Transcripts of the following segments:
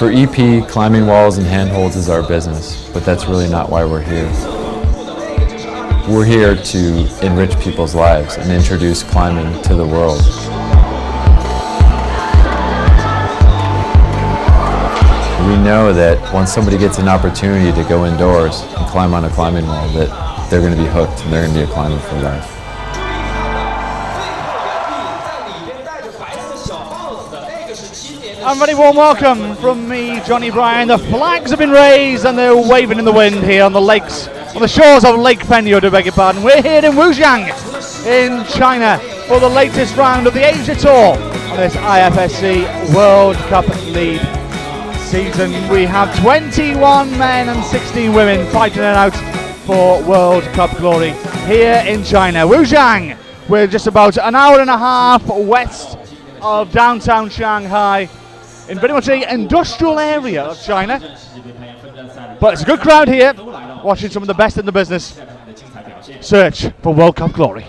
For EP, climbing walls and handholds is our business, but that's really not why we're here. We're here to enrich people's lives and introduce climbing to the world. We know that once somebody gets an opportunity to go indoors and climb on a climbing wall, that they're going to be hooked and they're going to be a climber for life. And very warm welcome from me, Johnny Bryan. The flags have been raised and they're waving in the wind here on the lakes, on the shores of Lake Penyo, to beg your pardon. We're here in Wujiang in China for the latest round of the Asia Tour on this IFSC World Cup lead season. We have 21 men and 16 women fighting it out for World Cup glory here in China. Wujiang, we're just about an hour and a half west of downtown Shanghai, in pretty much the industrial area of China. But it's a good crowd here, watching some of the best in the business search for World Cup glory.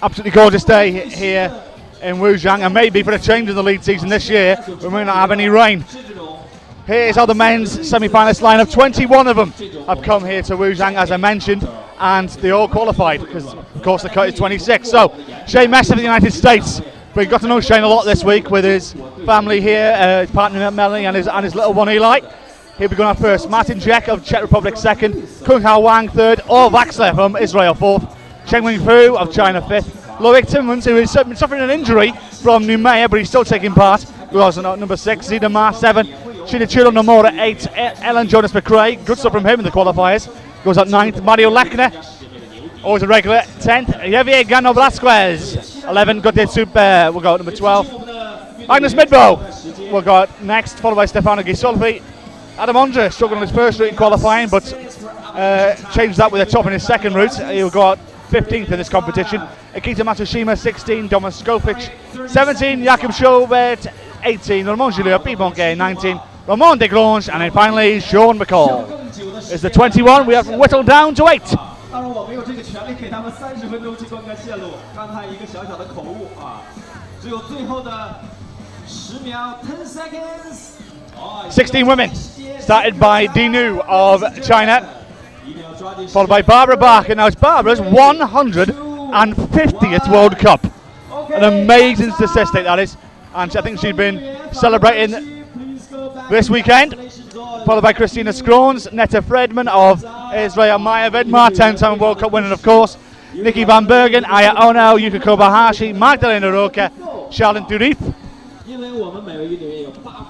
Absolutely gorgeous day here in Wujiang, and maybe for a change in the lead season this year, we may not have any rain. Here's how the men's semi-finalist lineup. 21 of them have come here to Wujiang, as I mentioned, and they all qualified because, of course, the cut is 26. So, Shane Messer of the United States. We got to know Shane a lot this week with his family here, his partner Melanie and his little one Eli. He'll be going up first. Martin Jek of Czech Republic second. Kung Hao Wang third. Or Vaxler from Israel fourth. Cheng Wing Fu of China fifth. Loic Timmons, who is suffering an injury from Numea, but he's still taking part, goes on number 6. Zida Ma 7. Shinichiro Nomura 8. Ellen Jonas McRae, good stuff from him in the qualifiers, goes up 9th. Mario Lechner, always a regular, 10th. Javier Gano Velasquez 11. Gautier Super will go at number 12. Magnus Midbo will go next, followed by Stefano Gisolfi. Adam Ondra struggled on his first route in qualifying, but changed that with a top in his second route. He'll go out 15th in this competition. Akita Matsushima 16. Domas Skofic 17. Jakob Schobert 18. Ramon Julio Pibonke 19. Ramon de Grange, and then finally Sean McCall is the 21. We have whittled down to 8. 16 women, started by Dinu of China, followed by Barbara Bach, and now it's Barbara's 150th World Cup. An amazing statistic that is, and I think she's been celebrating this weekend, followed by Christina Scrones, Netta Fredman of Israel, Maya Vidmar, 10-time World Cup winner of course, Nikki Van Bergen, Aya Ono, Yuka Kobayashi, Magdalena Roca, Charlotte Durip,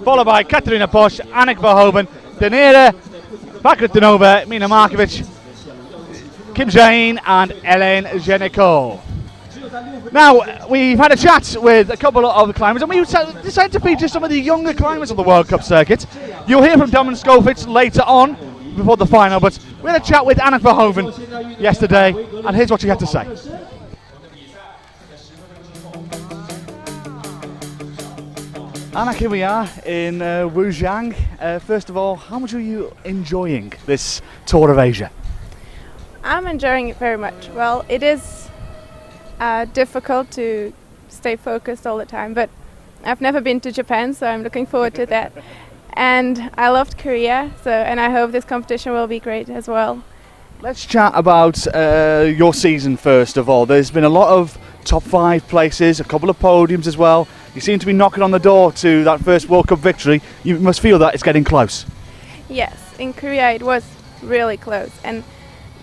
followed by Katarina Posch, Annick Verhoeven, Danira, Bakrit Danova, Mina Markovic, Kim Jain and Ellen Geniko. Now, we've had a chat with a couple of the climbers, and we decided to feature some of the younger climbers of the World Cup circuit. You'll hear from Dominic Skofic later on, before the final, but we had a chat with Anna Boreh yesterday, and here's what she had to say. Anna, here we are in Wujiang. First of all, how much are you enjoying this tour of Asia? I'm enjoying it very much. Well, it is difficult to stay focused all the time, but I've never been to Japan, so I'm looking forward to that. And I loved Korea, and I hope this competition will be great as well. Let's chat about your season first of all. There's been a lot of top 5 places, a couple of podiums as well. You seem to be knocking on the door to that first World Cup victory. You must feel that it's getting close. Yes, in Korea it was really close, and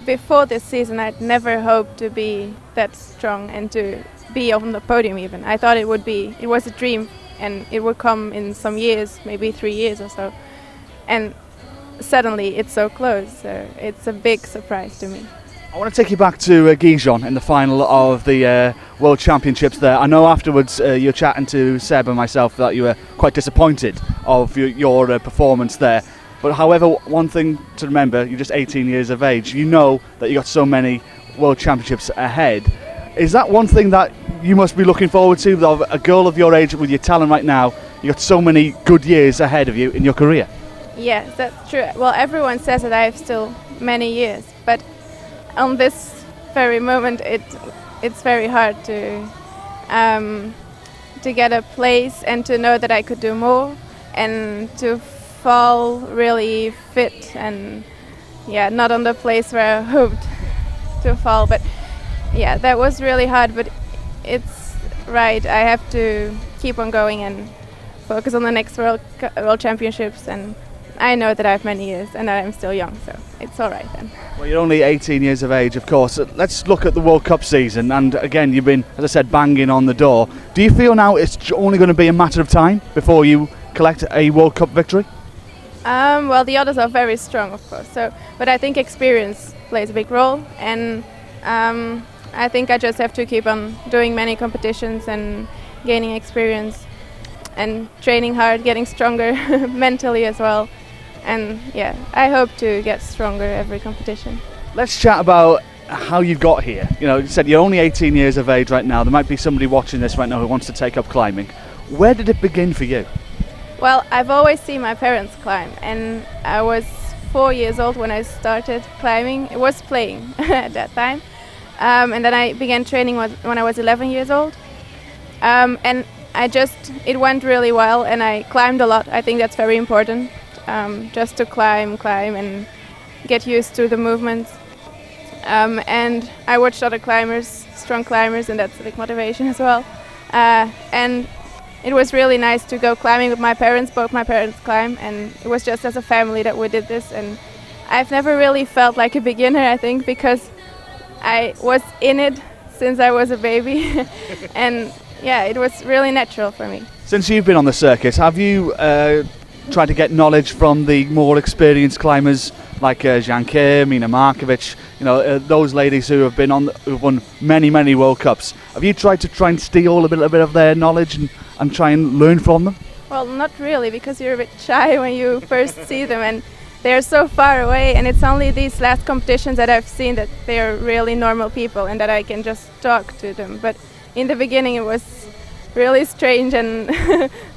before this season I'd never hoped to be that strong and to be on the podium even. I thought it was a dream and it would come in some years, maybe 3 years or so. And suddenly it's so close, so it's a big surprise to me. I want to take you back to Gijon in the final of the World Championships there. I know afterwards you were chatting to Seb and myself that you were quite disappointed of your performance there. But however, one thing to remember, you're just 18 years of age. You know that you got so many World Championships ahead. Is that one thing that you must be looking forward to? A girl of your age with your talent right now, you got so many good years ahead of you in your career. Yes, that's true. Well, everyone says that I have still many years, but on this very moment, it's very hard to to get a place and to know that I could do more and to fall really fit and not on the place where I hoped to fall. But yeah, that was really hard, but it's right. I have to keep on going and focus on the next World Championships, and I know that I have many years and that I'm still young, so it's all right then. Well, you're only 18 years of age, of course. Let's look at the World Cup season, and again, you've been, as I said, banging on the door. Do you feel now it's only going to be a matter of time before you collect a World Cup victory? Well, the others are very strong, of course, but I think experience plays a big role, and I think I just have to keep on doing many competitions and gaining experience and training hard, getting stronger mentally as well. And yeah, I hope to get stronger every competition. Let's chat about how you got here. You said you're only 18 years of age right now. There might be somebody watching this right now who wants to take up climbing. Where did it begin for you? Well, I've always seen my parents climb, and I was 4 years old when I started climbing. It was playing at that time. And then I began training when I was 11 years old. And it went really well, and I climbed a lot. I think that's very important, just to climb and get used to the movements. And I watched other climbers, strong climbers, and that's a big motivation as well. And it was really nice to go climbing with my parents. Both my parents climb, and it was just as a family that we did this. And I've never really felt like a beginner, I think, because I was in it since I was a baby. And yeah, it was really natural for me. Since you've been on the circuit, have you tried to get knowledge from the more experienced climbers like Zhang Kim, Mina Markovic, those ladies who've won many World Cups? Have you tried to steal a little bit of their knowledge and try and learn from them? Well, not really, because you're a bit shy when you first see them, and they're so far away, and it's only these last competitions that I've seen that they're really normal people and that I can just talk to them. But in the beginning it was really strange, and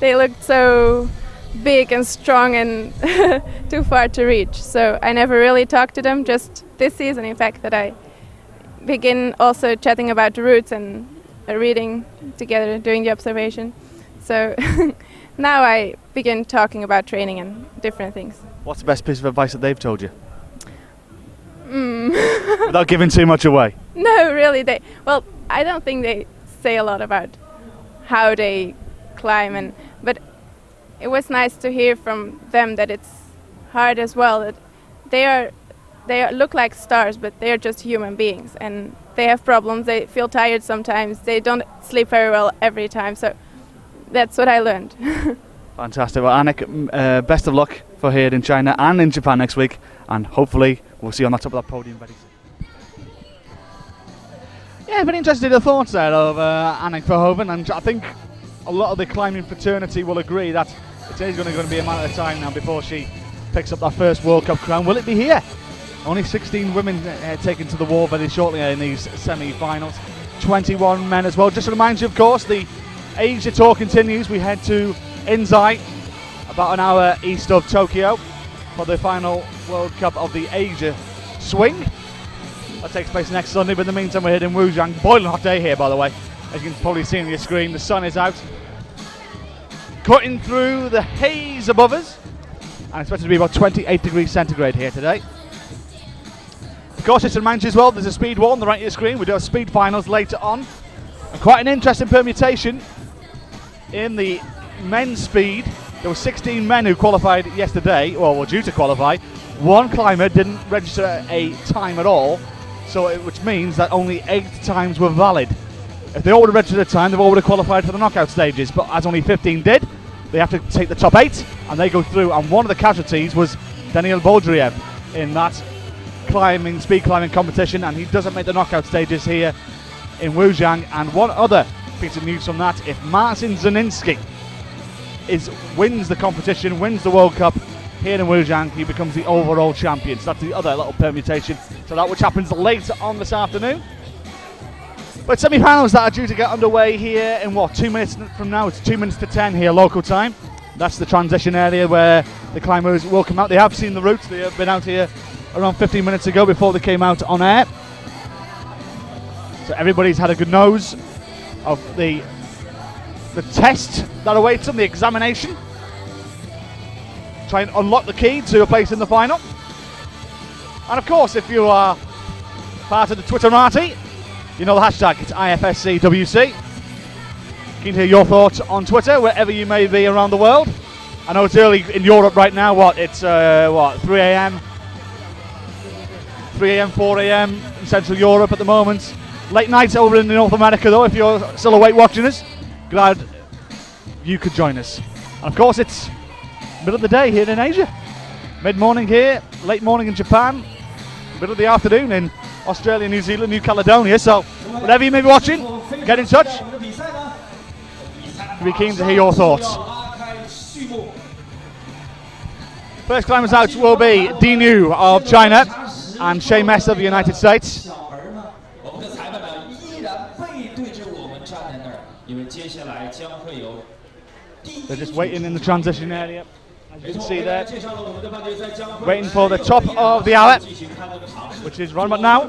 they looked so big and strong and too far to reach. So I never really talked to them, just this season, in fact, that I begin also chatting about the routes and reading together, doing the observation. So now I begin talking about training and different things. What's the best piece of advice that they've told you? Without giving too much away. No, really. I don't think they say a lot about how they climb, but it was nice to hear from them that it's hard as well. That they look like stars, but they are just human beings, and they have problems. They feel tired sometimes. They don't sleep very well every time. So that's what I learned. Fantastic. Well, Anna, best of luck for here in China and in Japan next week, and hopefully we'll see you on the top of that podium very soon. Yeah, very interested in the thoughts there of Anna Verhoeven, and I think a lot of the climbing fraternity will agree that it is going to be a matter of time now before she picks up that first World Cup crown. Will it be here? Only 16 women taken to the wall very shortly in these semi-finals. 21 men as well. Just to remind you, of course, the Asia tour continues. We head to Inzai, about an hour east of Tokyo, for the final World Cup of the Asia swing. That takes place next Sunday, but in the meantime we're here in Wujiang. Boiling hot day here, by the way, as you can probably see on your screen. The sun is out, cutting through the haze above us, and expected to be about 28 degrees centigrade here today. Of course, just to remind you as well, there's a speed wall on the right of your screen. We do have speed finals later on, and quite an interesting permutation in the men's speed. There were 16 men who qualified yesterday, or were due to qualify. One climber didn't register a time at all, which means that only 8 times were valid. If they all would have registered a time, they all would have qualified for the knockout stages, but as only 15 did, they have to take the top 8, and they go through, and one of the casualties was Daniil Bodriev in that speed climbing competition, and he doesn't make the knockout stages here in Wujiang. And one other piece of news from that, if Marcin Zaninski wins the competition, wins the World Cup here in Wujiang, he becomes the overall champion. So that's the other little permutation to that, which happens later on this afternoon. But semi-finals that are due to get underway here in 2 minutes from now. It's 2 minutes to 10 here local time. That's the transition area where the climbers will come out. They have seen the routes. They have been out here around 15 minutes ago before they came out on air. So everybody's had a good nose of the the test that awaits them, the examination. Try and unlock the key to a place in the final. And of course, if you are part of the Twitterati, you know the hashtag, it's IFSCWC. Keen to hear your thoughts on Twitter, wherever you may be around the world. I know it's early in Europe right now, it's 3 a.m., 4 a.m. in Central Europe at the moment. Late nights over in North America though, if you're still awake watching us. Glad you could join us. And of course it's middle of the day here in Asia. Mid-morning here, late morning in Japan, middle of the afternoon in Australia, New Zealand, New Caledonia. So whatever you may be watching, get in touch. We'll be keen to hear your thoughts. First climbers out will be Dinu of China and Shea Messer of the United States. They're just waiting in the transition area, as you can see there. Waiting for the top of the hour, which is right about now.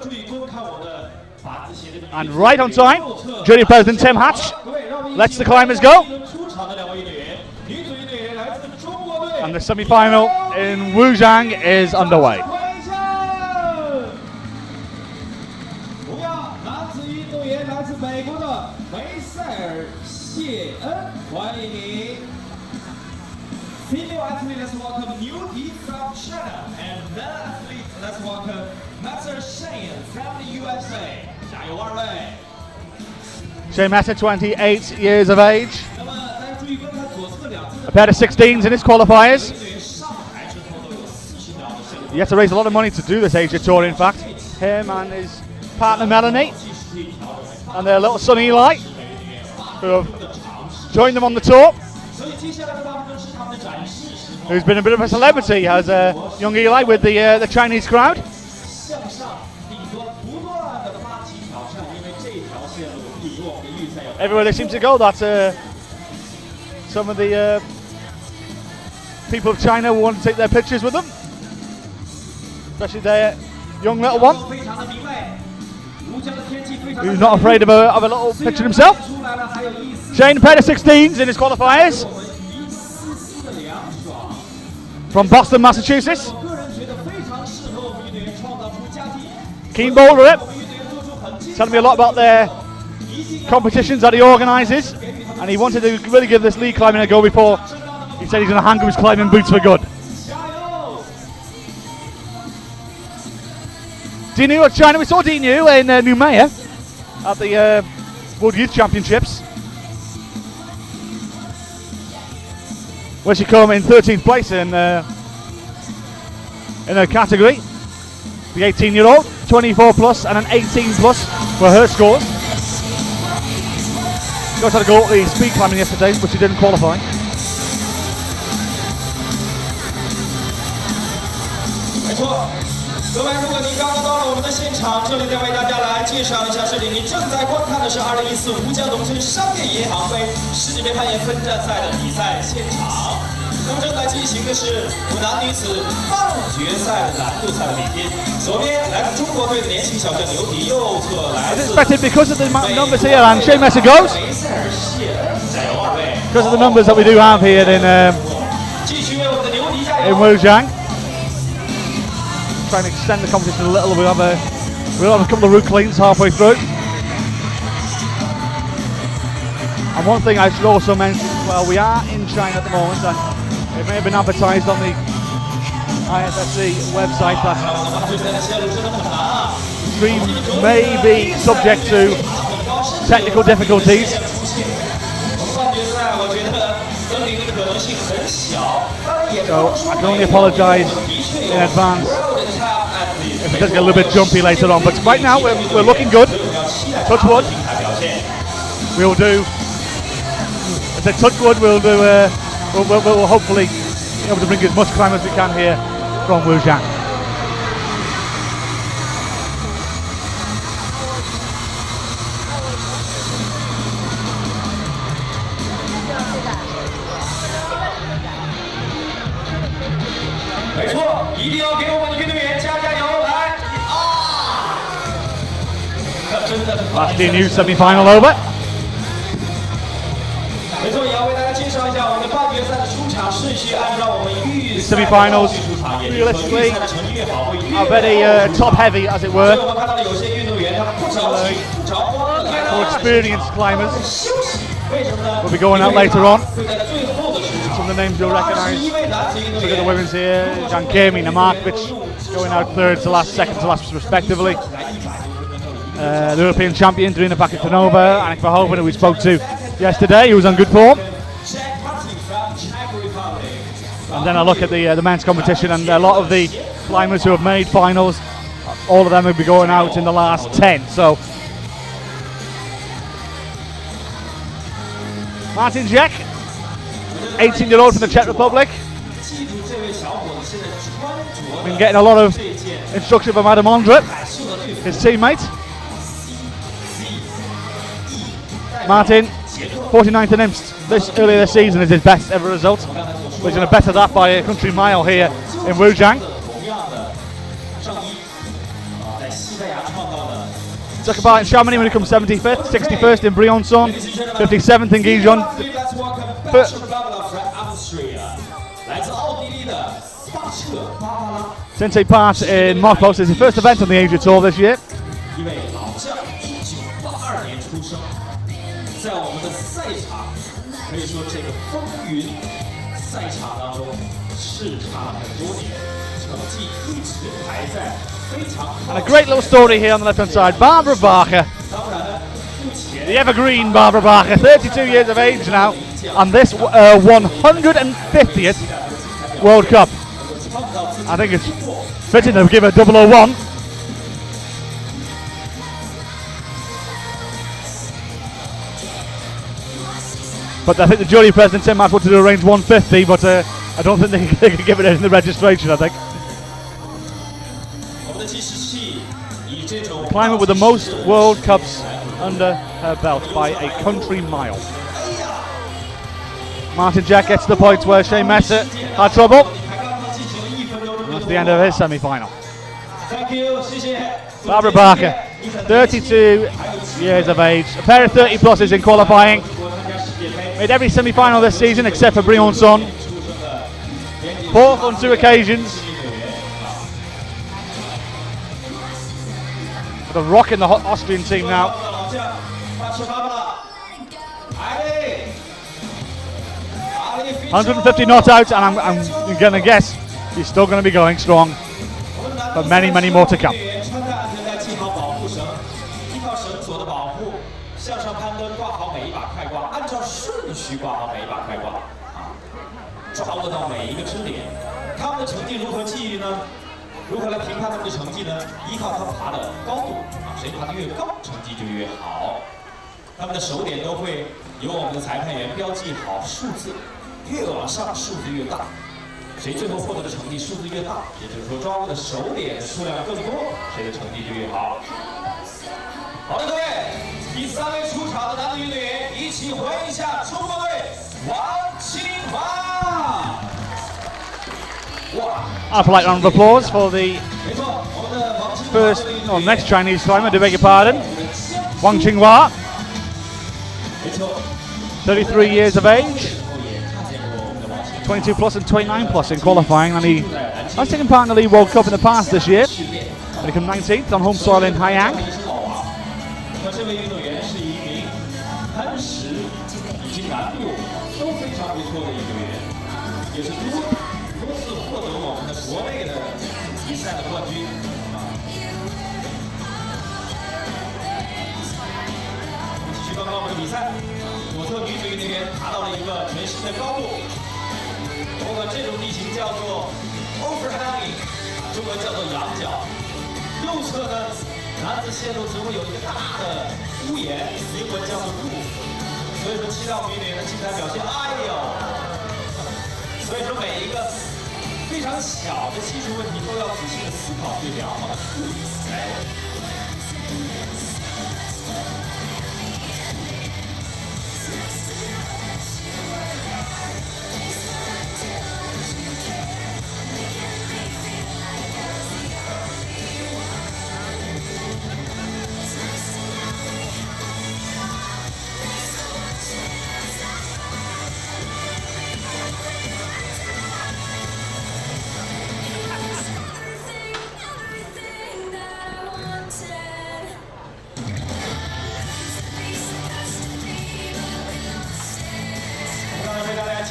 And right on time, Jury President Tim Hatch lets the climbers go. And the semi-final in Wujang is underway. Female athlete, let's welcome Newbie from China, and male athlete, let's welcome Master Shane from the USA. 加油二位! Shea Messer, 28 years of age. A pair of 16s in his qualifiers. He had to raise a lot of money to do this Asia tour, in fact. Him and his partner Melanie and their little son Eli, who have joined them on the tour. Who's been a bit of a celebrity as young Eli with the Chinese crowd. Everywhere they seem to go, that's some of the people of China want to take their pictures with them, especially their young little one, who's not afraid of a little picture himself. Shane, a pair of 16s in his qualifiers from Boston, Massachusetts. Keen boulder, telling me a lot about their competitions that he organises, and he wanted to really give this lead climbing a go before he said he's going to hang up his climbing boots for good. Dinu of China, we saw Dinu in Numea at the World Youth Championships, where she came in 13th place in her category. The 18-year-old, 24 plus and an 18 plus were her scores. She also had to go at the speed climbing yesterday, but she didn't qualify. As expected, because of the numbers here, and Shea Messer goes. Because of the numbers that we do have here in Wujiang. Trying to extend the competition a little. We'll have a couple of route cleans halfway through. And one thing I should also mention, well, we are in China at the moment, and it may have been advertised on the IFSC website that the stream may be subject to technical difficulties. So I can only apologise in advance if it does get a little bit jumpy later on. But right now we're looking good. Touch wood. We'll do. I said touch wood. We'll do. We'll hopefully be able to bring as much climb as we can here from Wujang. Last Dinu semi-final over. These semi-finals, realistically, are very top-heavy, as it were. More experienced climbers will be going out later on. Some of the names you'll recognise. Look at the women's here. Jan Kemi, Namarkovic going out third to last, second to last respectively. The European champion, Drina Bakitanova, Anna Boreh, who we spoke to yesterday, who was on good form. And then I look at the men's competition, and a lot of the climbers who have made finals, all of them will be going out in the last 10. So Martin Jek, 18-year-old from the Czech Republic. Been getting a lot of instruction from Adam Ondra, his teammate. Martin, 49th in IMST earlier this season is his best ever result. But he's going to better that by a country mile here in Wujang. Took about in Chamonix when he comes 75th, 61st in Briançon, 57th in Gijon. Since he part in Marcos, it's his first event on the Asia Tour this year. And a great little story here on the left hand side. Barbara Bacher, the evergreen Barbara Bacher, 32 years of age now, and this 150th World Cup. I think it's fitting to give her 001. But I think the jury president Tim Matt wanted to arrange 150, but I don't think they can give it in the registration, I think. The climber with the most World Cups under her belt by a country mile. Martin Jek gets to the point where Shane Messer had trouble. And that's the end of his semi-final. Barbara Bacher, 32 years of age, a pair of 30 pluses in qualifying. Made every semi-final this season except for Briançon. Fourth on 2 occasions. The rock in the hot Austrian team now. 150 not out, and I'm going to guess he's still going to be going strong for many, many more to come. A polite round of applause for the next Chinese climber, I beg your pardon, Wang Qinghua, 33 years of age, 22 plus and 29 plus in qualifying, and he has taken part in the League World Cup in the past this year. He came 19th on home soil in Haiyang.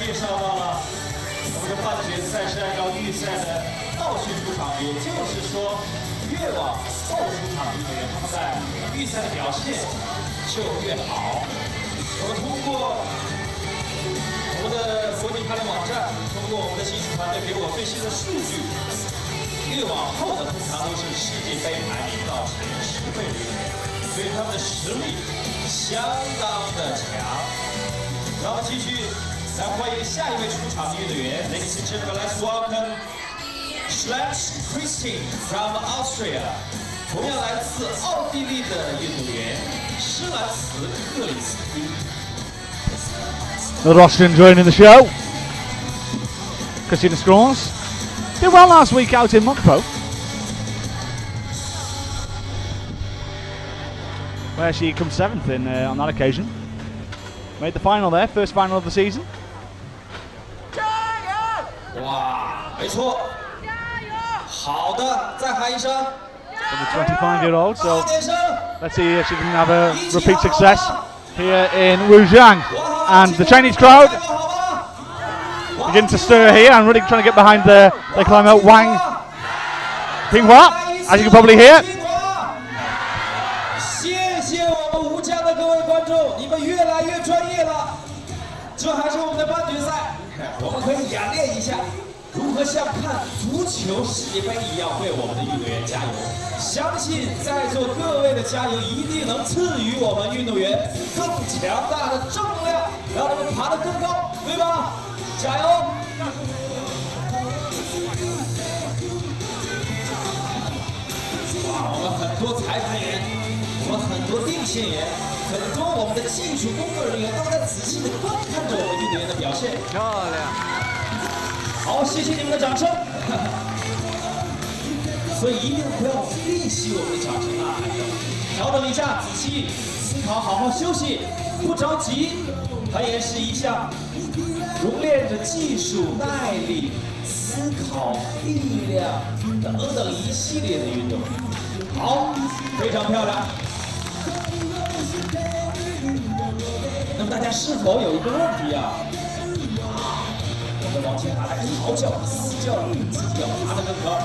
介绍到了我们的半决赛是按照预赛的倒序出场，也就是说，越往后出场的运动员，他们在预赛的表现就越好。我们通过我们的国际攀联网站，通过我们的技术团队给我最新的数据，越往后的通常都是世界杯排名到前10位的运动员，所以他们的实力相当的强。让我们继续来欢迎下一位出场的运动员 ，Ladies and gentlemen, let's welcome Schleps Christine from Austria， 同样来自奥地利的运动员施兰茨克里斯汀。Another Austrian joining the show. Christina Scrawns did well last week out in Monaco, where she comes 7th on that occasion. Made the final there, first final of the season. 哇，没错，好的，再喊一声。 From the 25-year-old, so let's see if she can have a repeat success here in Wujang. And the Chinese crowd begin to stir here and really trying to get behind the climber Wang Pinghua, as you can probably hear. 谢谢我们吴江的各位观众，你们越来越专业了。这还是我们的半决赛，我们可以演练一下如何像看足球世界杯一样为我们的运动员加油。相信在座各位的加油一定能赐予我们运动员更强大的正能量，让他们爬得更高，对吧？加油！哇，我们很多裁判员，我们很多定线员，很多我们的技术工作人员都在仔细的观看着我们运动员的表现。漂亮！好，谢谢你们的掌声。所以一定不要吝惜我们的掌声啊！调整一下，仔细思考，好好休息，不着急。它也是一项熔炼着技术、耐力、思考、力量等等一系列的运动。好，非常漂亮。那么大家是否有一个问题啊？我们往前爬来嚎叫、嘶叫，自己要爬得更高。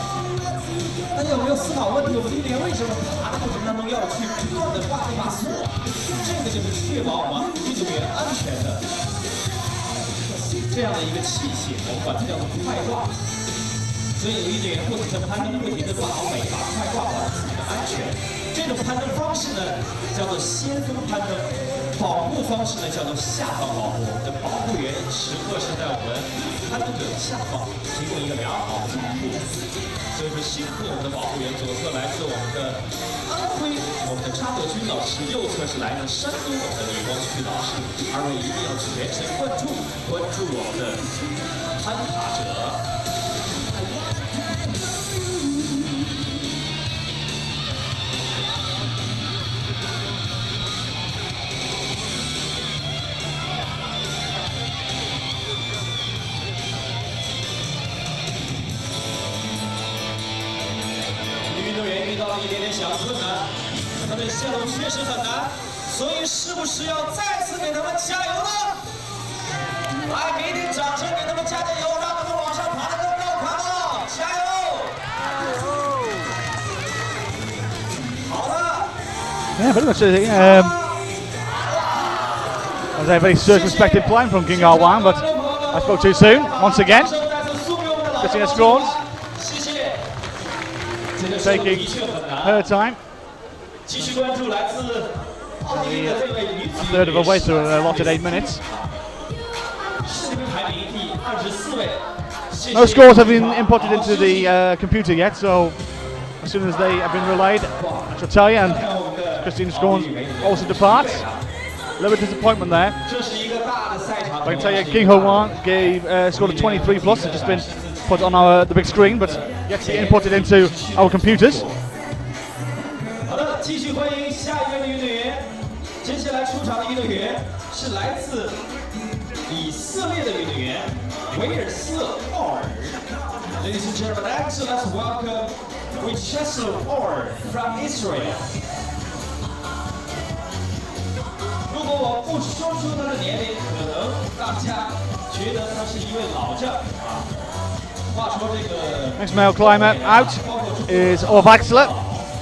大家有没有思考问题？我们运动员为什么爬的过程当中要去不断的画一把锁？这个就是确保我们运动员安全的这样的一个器械，我们管它叫做快挂。所以有运动员不停的攀登，不停的把好每一把快挂，保持自己的安全。这种攀登方式呢，叫做先锋攀登；保护方式呢，叫做下方保护。我们的保护员时刻是在我们攀登者的下方，提供一个良好的保护。所以说，辛苦我们的保护员，左侧来自我们的安徽，我们的张德军老师；右侧是来自山东我们的李光旭老师。二位一定要全神贯注，关注我们的攀爬者。遇到了一点点小困难，他们的线路确实很难，所以是不是要再次给他们加油呢？来，给点掌声给他们加加油，让他们往上爬得更高，看到，加油！好了。Yeah, pretty much. Was a very circumspected plan from King Wang, but I spoke too soon. Once again, Christina Scrawns taking her time. A third of her way through an allotted 8 minutes. No scores have been inputted into the computer yet, so as soon as they have been relayed, I shall tell you. And Christina Scrawns also departs. A little bit of disappointment there. I can tell you, King Wang scored a 23 plus. It's just been put on the big screen, but yet to be inputted into our computers. 好的，继续欢迎下一位的运动员。接下来出场的运动员是来自以色列的运动员维尔斯奥尔。Ladies and gentlemen, actually, let's welcome Wujiang from Israel. 如果我不说出他的年龄，可能大家觉得他是一位老将啊。话说这个 Next male climber out is Orvaxler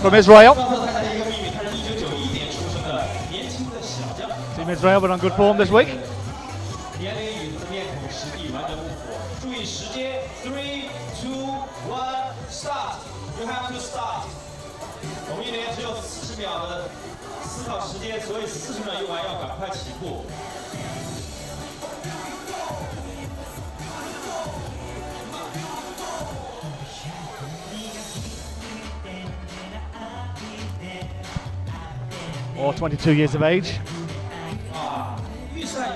from Israel. 告诉大家一个秘密，他是1991年出生的年轻的小将。 Team Israel but on good form this week. 年龄与他的面孔实力完全不符。注意时间 ，3、2、1 ，start！ You have to start。我们一连只有40秒的思考时间，所以40秒用完要赶快起步。Or 22 years of age.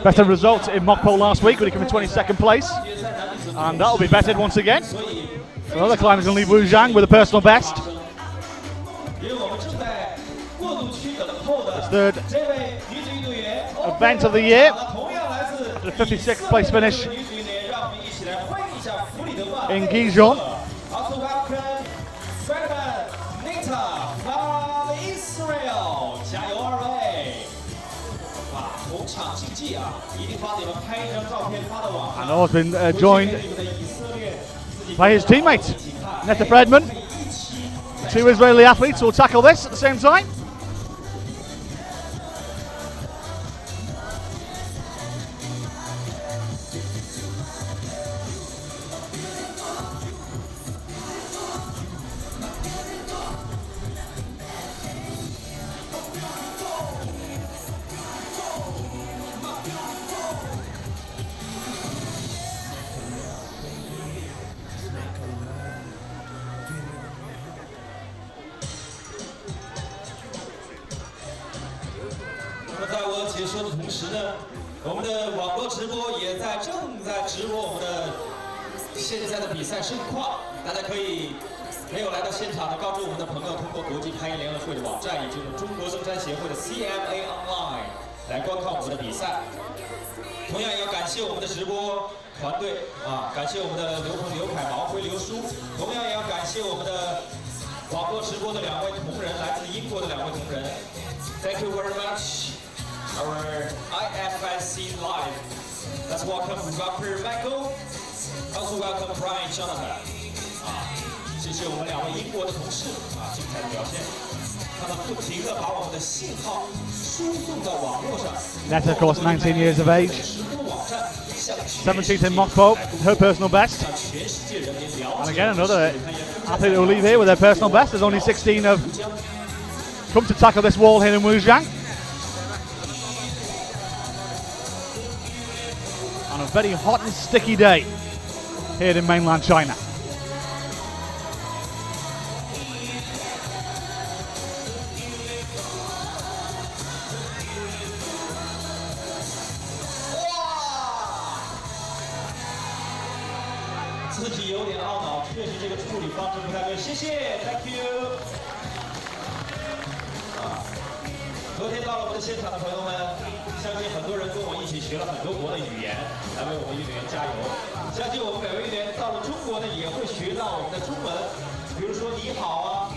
Better results in mock poll last week, when he came in 22nd place. And that'll be bettered once again. So another climber's going to leave Wujang with a personal best. His third event of the year. After the 56th place finish in Gijon. And all has been joined by his teammate, Netta Fredman. Two Israeli athletes will tackle this at the same time. CMA Online 来观看我们的比赛。同样也要感谢我们的直播团队啊，感谢我们的刘鹏、刘凯、毛辉、刘叔。同样也要感谢我们的网络直播的2位同仁，来自英国的2位同仁。Thank you very much, our IFSC Live. Let's welcome Dr. Michael. Also welcome Brian Jonathan. 啊，谢谢我们2位英国的同事啊，精彩的表现。 Netta, of course, 19 years of age. 17th in mock poll, her personal best. And again, another athlete who will leave here with their personal best. There's only 16 have come to tackle this wall here in Wujiang. On a very hot and sticky day here in mainland China. Thank you。昨天到了我们的现场的朋友们，相信很多人跟我一起学了很多国的语言，来为我们运动员加油。相信我们每位运动员到了中国呢，也会学到我们的中文，比如说你好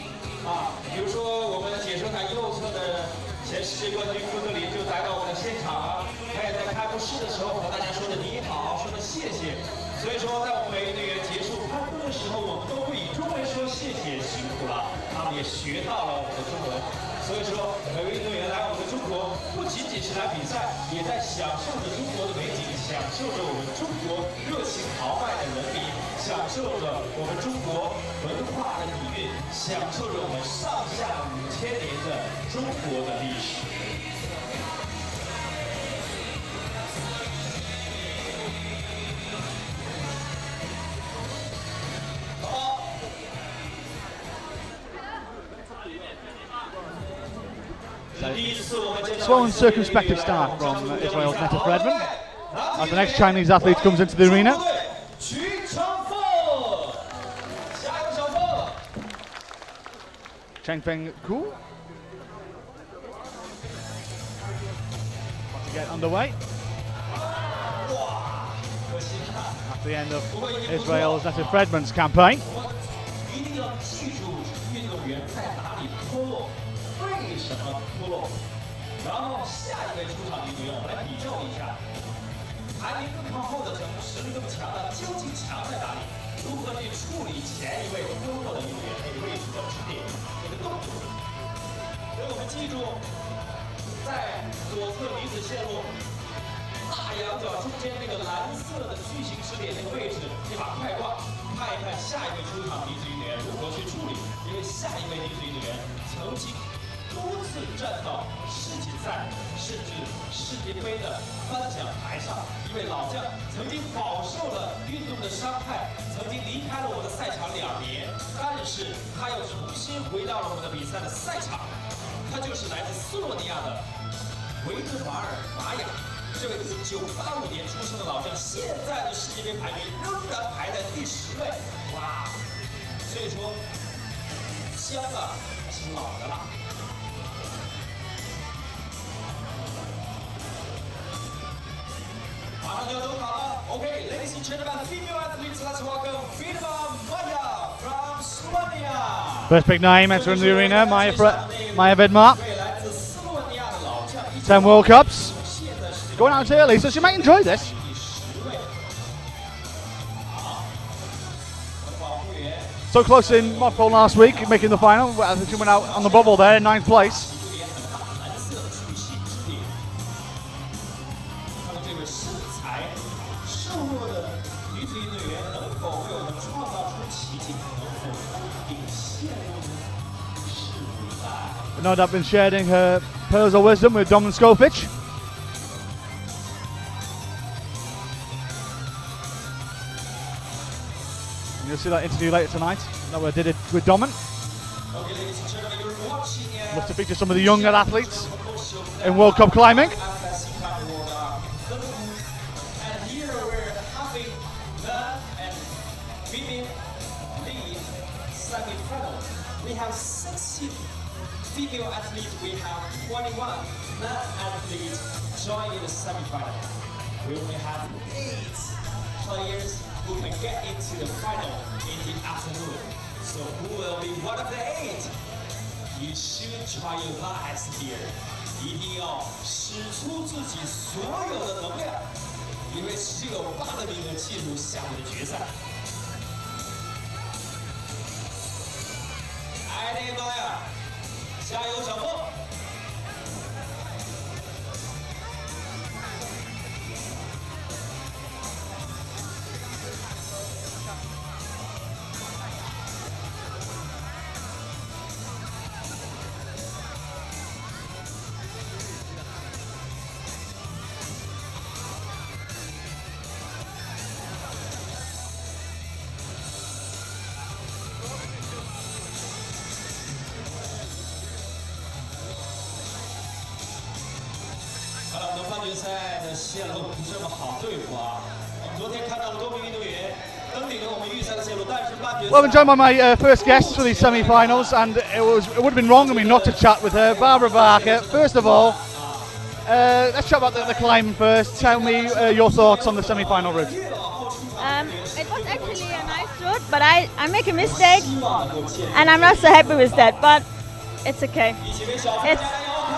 比如说我们解说台右侧的前世界冠军哥哥林就来到我们的现场他也在开幕式的时候和大家说的你好，说的谢谢。所以说，在我们每位运动员结束开幕的时候，我们都会以中文说谢谢，辛苦了，他们也学到了我们的中文。所以说，每位运动员来我们的中国，不仅仅是来比赛，也在享受着中国的美景，享受着我们中国热情豪迈的人民，享受着我们中国文化的底蕴，享受着我们上下5000年的中国的历史。Slow and circumspect start from Israel's Netta Fredman as the next Chinese athlete comes into the arena. Chengfeng Ku to get underway at the end of Israel's Netta Fredman's campaign. 然后下一位出场的运动员，我们来比较一下。排名更靠后的，实力更强的，究竟强在哪里？如何去处理前一位优秀的运动员那个位置的指点、那个动作？所以我们记住，在左侧女子线路大仰角中间那个蓝色的巨型支点那个位置，这把快挂，看一看下一位出场女子运动员如何去处理，因为下一位女子运动员曾经多次站到世锦赛甚至世界杯的颁奖台上，一位老将曾经饱受了运动的伤害，曾经离开了我们的赛场2年，但是他又重新回到了我们的比赛的赛场。他就是来自斯洛尼亚的维德瓦尔玛雅，这位1985年出生的老将，现在的世界杯排名仍然排在第10位。哇，所以说姜啊是老的了。马上就要走场了。Okay, ladies and gentlemen, female athletes, let's welcome Vidma Maya from Slovenia. First big name entering the arena, Maya Vidma. 10 World Cups. Going out early, so she might enjoy this. So close in Moscow last week, making the final. I think she went out on the bubble there in 9th place. But no doubt been sharing her pearls of wisdom with Dominic Skofic. You'll see that interview later tonight. That we did it with Dominic. Love to feature some of the younger athletes in World Cup climbing. And here we're having men and women lead semi-final. We have 60 female athletes. We have 21 men athletes joining the semi-final. We only have 8 players who can get into the final in the afternoon. So who will be one of the 8? You should try your best here. 一定要使出自己所有的能量，因为只有8个名额进入下面的决赛。哎呀妈呀！加油，小凤！半决赛的线路不这么好对付啊！我们昨天看到了多名运动员登顶了我们预赛的线路，但是半决赛。Well, I'm joined by my first guests for these semi-finals, and it would have been wrong of me not to chat with her, Barbara Bacher. First of all, let's chat about the climbing first. Tell me your thoughts on the semi-final route. It was actually a nice route, but I make a mistake, and I'm not so happy with that. But it's okay. It's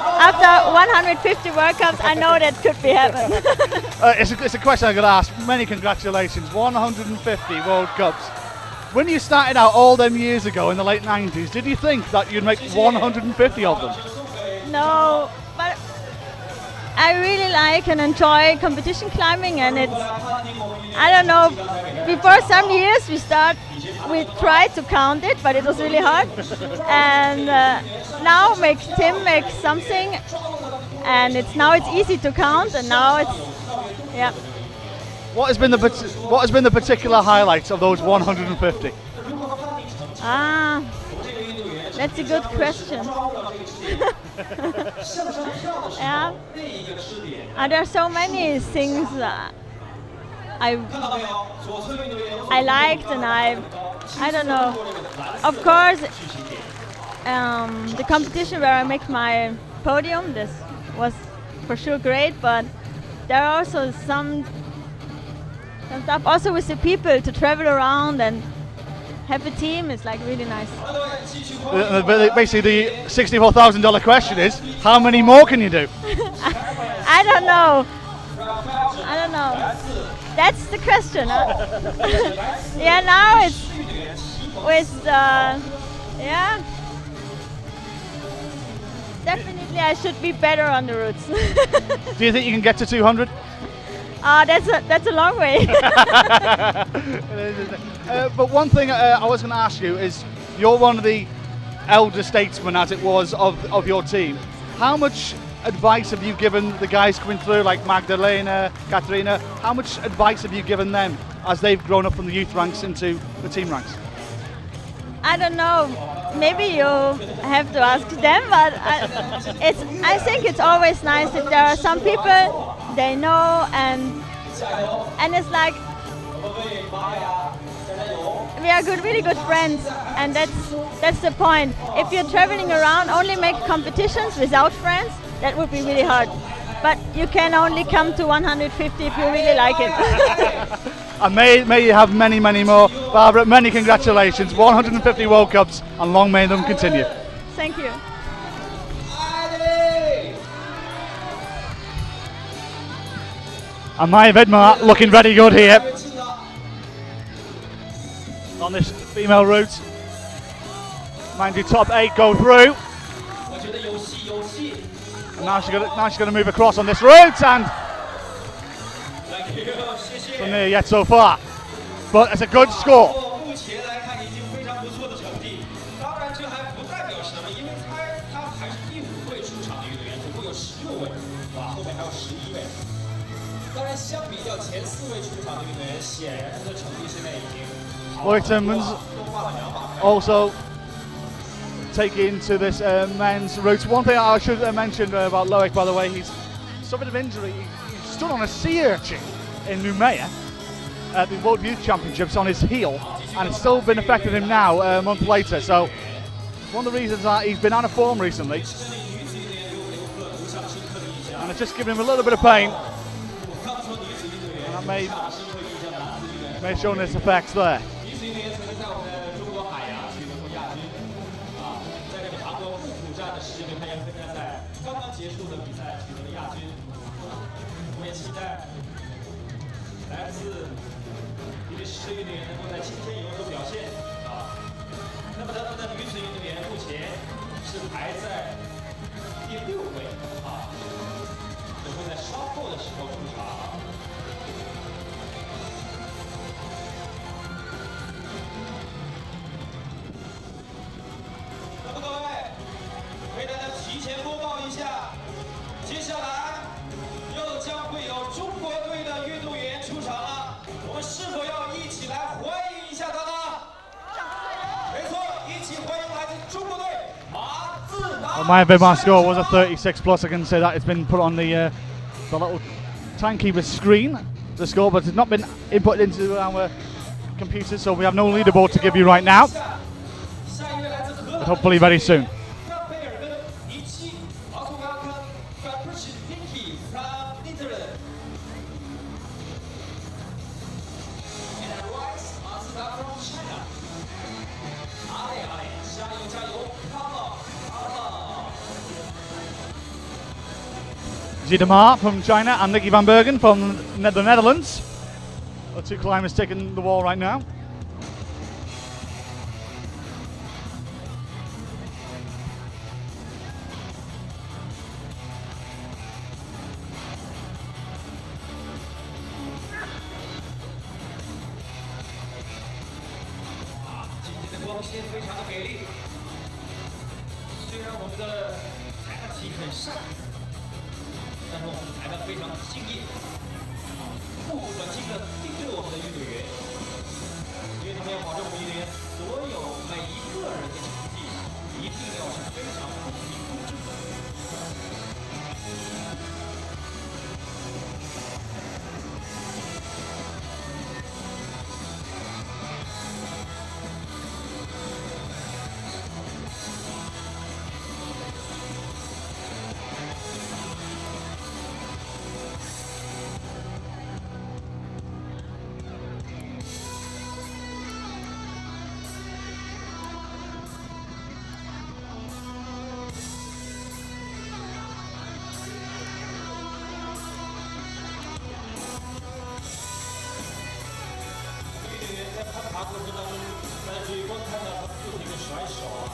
after 150 World Cups, I know that could be happened. It's a question I could ask. Many congratulations, 150 World Cups. When you started out all them years ago in the late 90s, did you think that you'd make 150 of them? No, but I really like and enjoy competition climbing, and it's, I don't know, before some years we tried to count it, but it was really hard. And now Tim makes something, and it's easy to count, and now it's, yeah. What has been the particular highlights of those 150? That's a good question. Yeah. There are so many things I liked, and I don't know. Of course, the competition where I make my podium, this was for sure great, but there are also some stuff also with the people to travel around and have a team is like really nice. Basically, the $64,000 question is, how many more can you do? I don't know. don't know. That's the question. Huh? Yeah, now it's with yeah. Definitely, I should be better on the routes. Do you think you can get to 200? That's a long way. But one thing I was going to ask you is, you're one of the elder statesmen, as it was, of your team. How much advice have you given the guys coming through, like Magdalena, Katarina? How much advice have you given them as they've grown up from the youth ranks into the team ranks? I don't know. Maybe you have to ask them, but I think it's always nice if there are some people they know, and it's like we are really good friends, and that's the point. If you're traveling around, only make competitions without friends, that would be really hard. But you can only come to 150 if you really like it. And may you have many, many more. Barbara, many congratulations. 150 World Cups, and long may them continue. Thank you. And Maya Vidmar looking very good here on this female route. Mind you, top 8 go through. And now she's going to move across on this route, and from there yet so far. But it's a good score. Loic Timmermans also taking to this men's route. One thing I should mention about Loic, by the way, he's suffered an injury. He stood on a sea urchin in Noumea at the World Youth Championships on his heel, and it's still been affecting him now a month later. So one of the reasons that he's been out of form recently, and it's just giving him a little bit of pain, and that may show its effects there. Maya Vidmar's score was a 36 plus. I can say that it's been put on the little timekeeper screen, the score, but it's not been input into our computers, so we have no leaderboard to give you right now, but hopefully very soon. Zidemar from China and Nicky van Bergen from the Netherlands. The two climbers taking the wall right now. 攀爬过程当中，大家注意观看到他不停的甩手啊，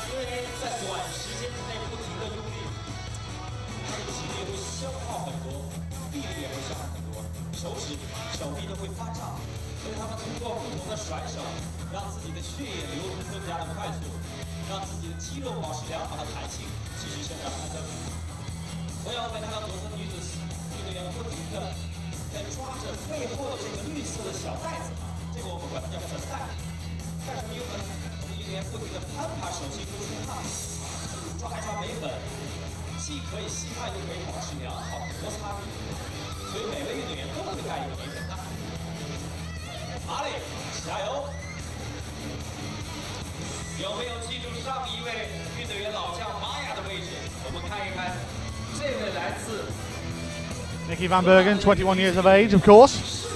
因为在短时间之内不停的用力，他的体力会消耗很多，臂力也会消耗很多，手指、手臂都会发胀，所以他们通过不同的甩手，让自己的血液流通更加的快速，让自己的肌肉保持良好的弹性，继续生长攀登。同样，我们看到左侧女子运动员不停的在抓着背后的这个绿色的小袋子，这个我们管它叫粉袋。干什么用呢？我们运动员不停的攀爬手心出汗，抓一抓眉粉，既可以吸汗，又可以保持良好的摩擦力。所以每位运动员都会带一个眉粉袋。阿里，加油！有没有记住上一位运动员老将玛雅的位置？我们看一看，这位来自 Nicky Van Bergen, 21 years of age, of course.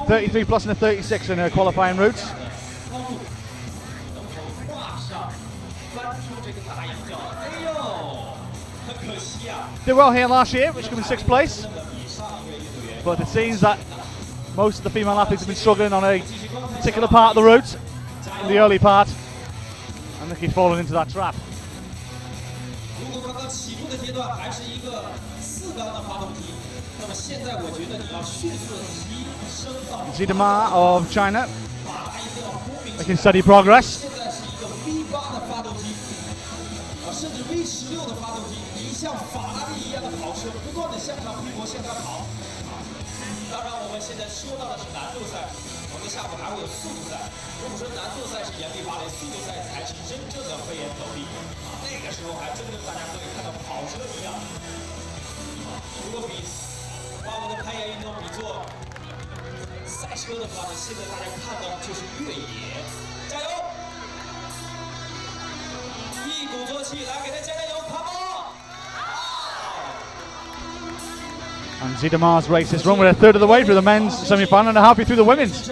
33 plus in the 36 in her qualifying route. Did well here last year, which came in 6th place. But it seems that most of the female athletes have been struggling on a particular part of the route in the early part. And Nicky's fallen into that trap. 如果刚刚起步的阶段还是一个4缸的发动机，那么现在我觉得你要迅速的提升到 Zidamar of China making steady progress. 现在是一个 V8的发动机，甚至 V16的发动机，你像法拉利一样的跑车，不断的向上拼搏，向上跑。当然，我们现在说到的是难度赛，我们下午还会有速度赛。如果说难度赛是严厉芭蕾，速度赛才是真正的飞檐走壁。那个时候还真正大家可以看到跑车一样。如果把我们的攀岩运动比作赛车的话呢，现在大家看到就是越野。加油！一鼓作气，来给他加加油 ，Come on！ And Zidamar's race is run with a third of the way through the men's semi-final and halfway through the women's.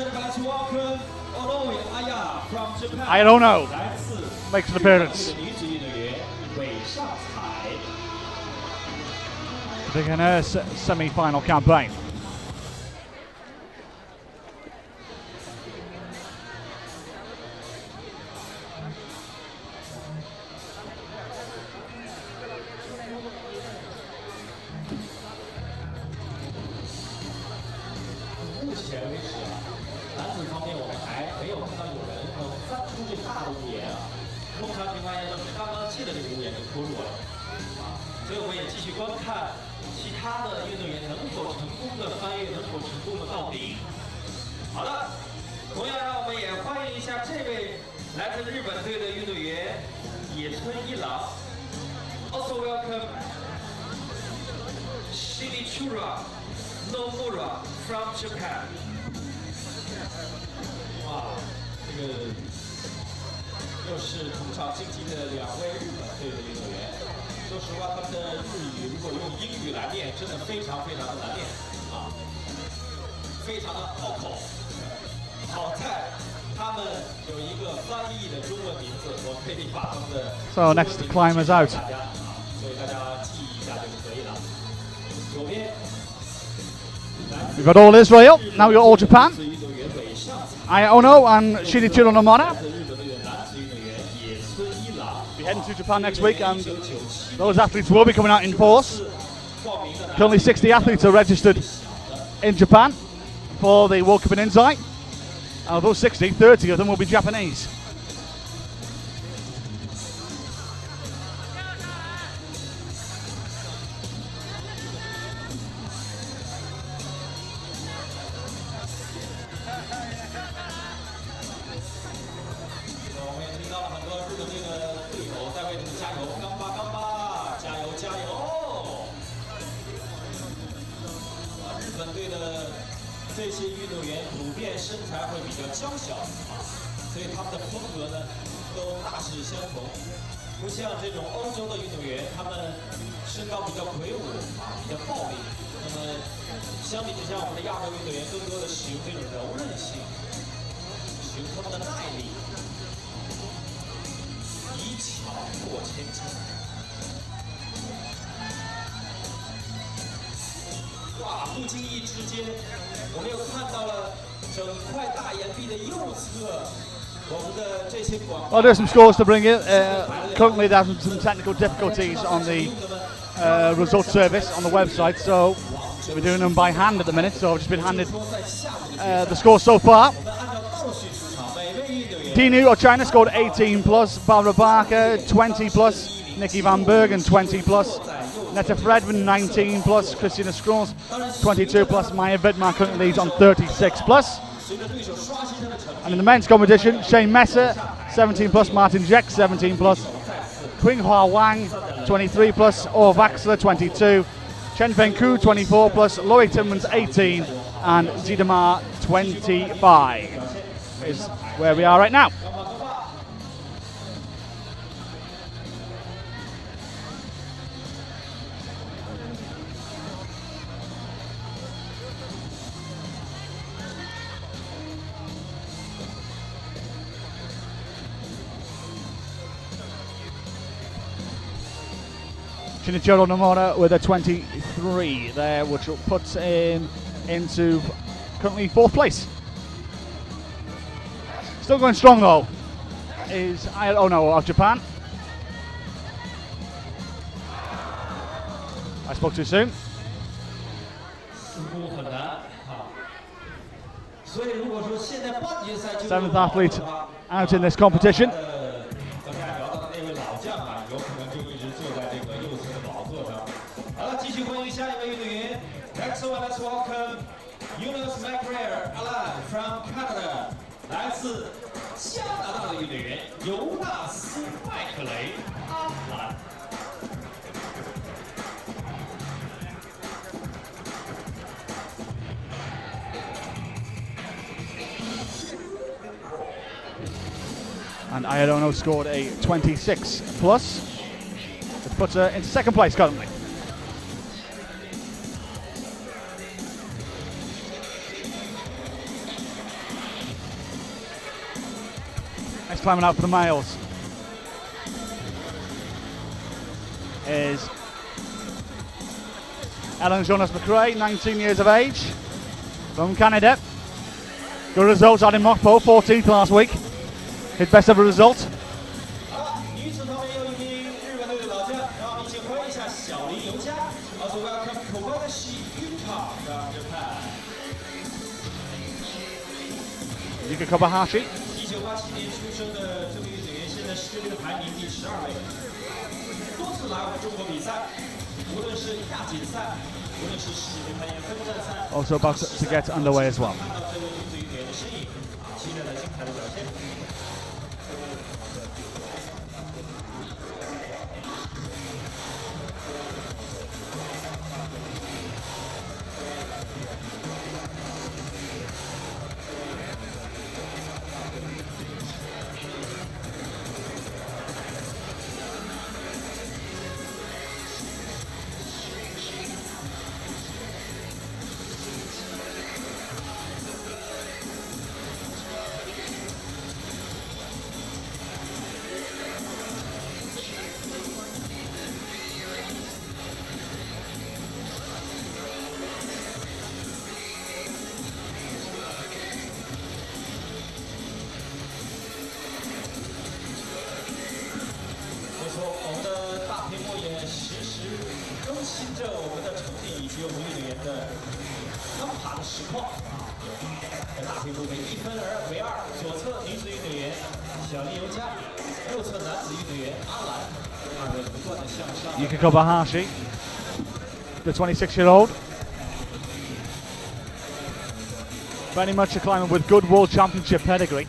I don't know. Makes an appearance. To begin her semi-final campaign. Also welcome Nomura from Japan. 哇，这个又是同场竞技的2位日本队的运动员。说实话，他们的日语如果用英语来念，真的非常非常的难念啊，非常的拗口。好在他们有一个翻译的中文名字，我可以把他们的 So next climbers out. 所以大家记一下就可以了。左边。We've got all Israel, now we've got all Japan. Aya Ono and Shinichiro Nomura. Be heading to Japan next week, and those athletes will be coming out in force. Currently 60 athletes are registered in Japan for the World Cup in Insight. And of those 60, 30 of them will be Japanese. Well, there's some scores to bring in. Currently, there's some technical difficulties on the result service on the website, so we're doing them by hand at the minute. So I've just been handed the scores so far. Dinu of China scored 18 plus, Barbara Bacher 20 plus, Nikki Van Bergen 20 plus, Netta Fredman 19 plus, Christina Scrolls 22 plus, Maya Vidmar currently leads on 36 plus. And in the men's competition, Shane Messer 17 plus, Martin Jack 17 plus, Qinghua Wang 23 plus, Or Vaxler 22, Chen Fengku 24 plus, Loic Timmons 18, and Zidamar 25 is where we are right now. Shinichiro Nomura with a 23 there, which puts him into currently 4th place. Still going strong though is Ono of Japan. I spoke too soon. 7th athlete out in this competition. Let's welcome Eunice McRae Alan from Canada. 来自加拿大的运动员尤纳斯·麦克雷阿兰。And Ayadono scored a 26 plus, which puts her in 2nd place currently. Next climbing out for the males is Alan Jonas McRae, 19 years of age, from Canada. Good results out in Mokpo, 14th last week. His best ever result. Yuka Kobayashi. Also about to get underway as well. Yuka Kobayashi, the 26-year-old. Very much a climber with good World Championship pedigree.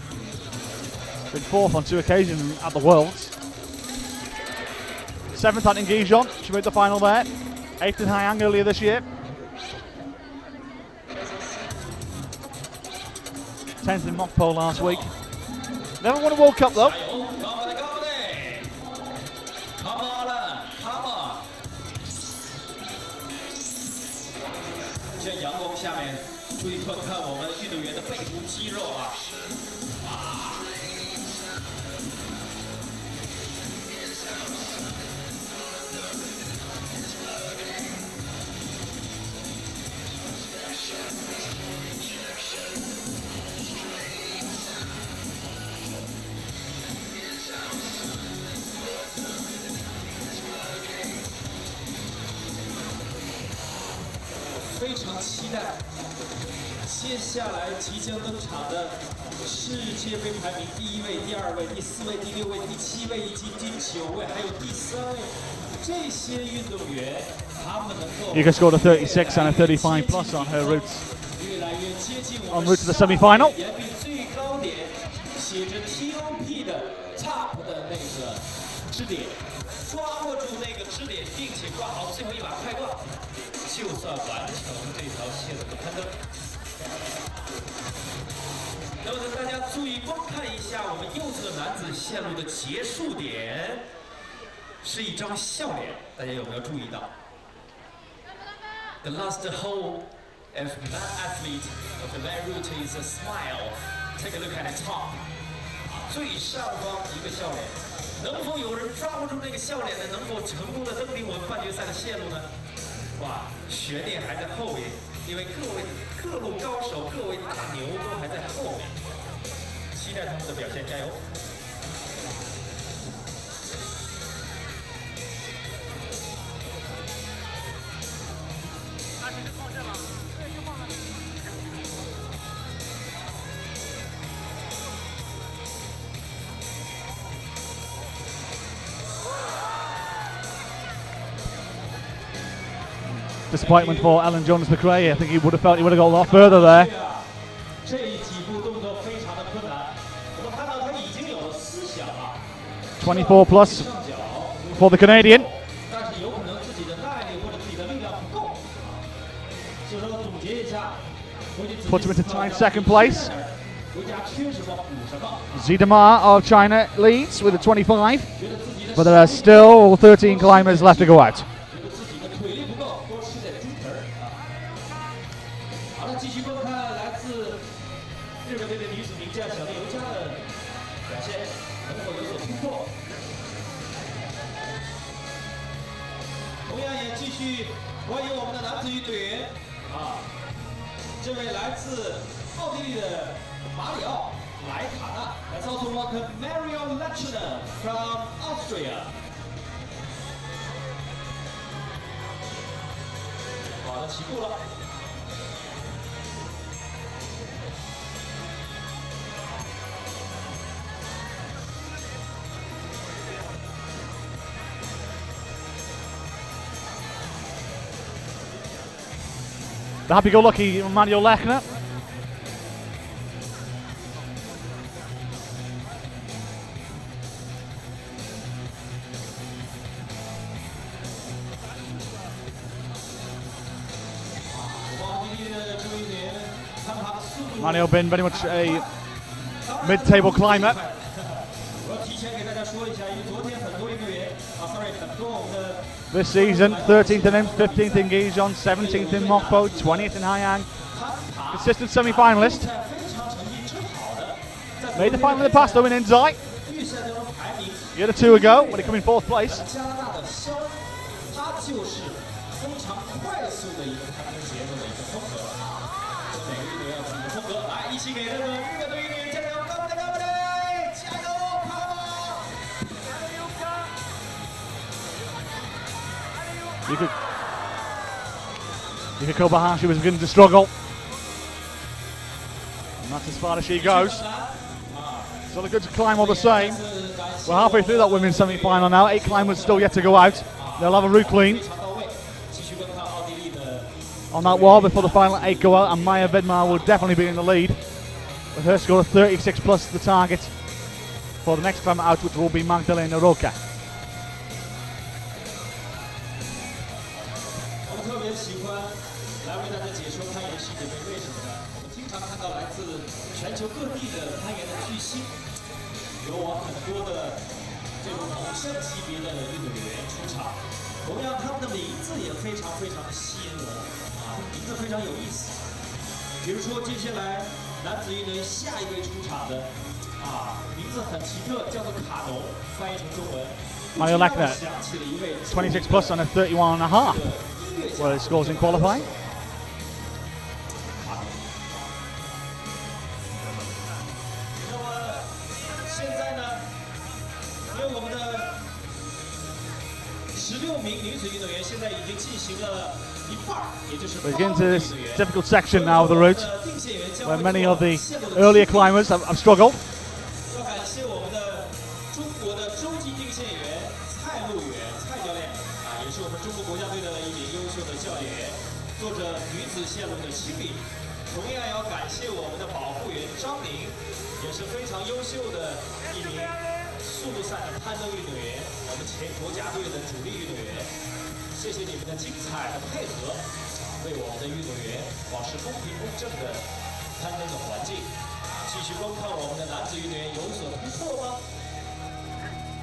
Been 4th on 2 occasions at the Worlds. 7th at Gijon, she made the final there. 8th in Haiyang earlier this year. 10th in Mokpo last week. Never won a World Cup though. 常期待接下来即将登场的世界杯排名第1位、第2位、第4位、第6位、第7位以及第9位，还有第3位。这些运动员，他们能够 Yuka scored a 36 and a 35 plus on her route 越来越接近 en route to the semi-final. 岩壁最高点写着 TOP 的 top 的那个支点，抓握住那个支点，并且挂好最后一把快挂，就算完成这条线路的攀登。那么大家注意观看一下我们右侧男子线路的结束点，是一张笑脸，大家有没有注意到 ？The last hole of that athlete of the man route is a smile. Take a look at the top. 最上方一个笑脸，能否有人抓不住那个笑脸呢？能否成功的登顶我们半决赛的线路呢？哇，悬念还在后面，因为各路高手、各位大牛都还在后面，期待他们的表现，加油！ Disappointment for Alan Jones McRae. I think he would have felt he would have got a lot further there. 这几步动作非常的困难，我们看到他已经有了思想啊。 24 plus for the Canadian. 但是有可能自己的耐力或者自己的力量不够。所以说总结一下， Puts him into tied second place. 回家缺什么补什么。 Zidamar of China leads with a 25, but there are still 13 climbers left to go out. 觉得自己的腿力不够，多吃点猪蹄儿啊。好了，继续观看来自日本队的女子名将小林尤佳的表现，能否有所突破？同样也继续欢迎我们的男子运动员啊，这位来自奥地利的马里奥莱卡纳。Let's also welcome Mario Lechner from Austria. 好的，起步了。 The happy-go-lucky Manuel Lechner. Manuel been very much a mid-table climber. 我要提前给大家说一下，因为昨天很多运动员很多我们的 This season, 13th in 15th in Gijon, 17th in Mokpo, 20th in Hayang. Consistent semi-finalist. 非常成绩之好的，在 Made the final in the past though in Inzai. 预赛当中排名 A year or two ago when he came in 4th place. 加拿大的肖恩，他就是非常快速的一个攀登节奏的一个风格。每个运动员有自己的风格，来一起给这个日本队运动员加油！干不得，干不得！加油，跑吧！ Yuka Kobayashi was beginning to struggle. And that's as far as she goes. Still a good climb all the same. We're halfway through that women's semi-final now. 8 climbers still yet to go out. They'll have a route clean on that wall before the final 8 go out, and Maya Vidmar will definitely be in the lead with her score of 36 plus the target for the next climber out, which will be Magdalena Roca. 我们特别喜欢来为大家解说攀岩世界杯，为什么呢？我们经常看到来自全球各地的攀岩的巨星，有我很多的这种偶像级别的运动员出场，同样他们的名字也非常非常的吸引我啊，名字非常有意思。比如说接下来男子运动员下一位出场的啊，名字很奇特，叫做卡农，翻译成中文。 Mario Lechner, 26 plus on a 31.5. Well, his scores in qualifying. 那么现在呢，因为我们的16名女子运动员现在已经进行了 We get into this difficult section now of the route, where many of the earlier climbers have struggled. 要感谢我们的中国的洲际定线员蔡路远蔡教练也是我们中国国家队的一名优秀的教练，做着女子线路的清理。同样要感谢我们的保护员张宁，也是非常优秀的一名速度赛的攀登运动员，我们前国家队的主力运动员。谢谢你们的精彩的配合，为我们的运动员保持公平公正的攀登的环境。继续观看我们的男子运动员有所突破吗？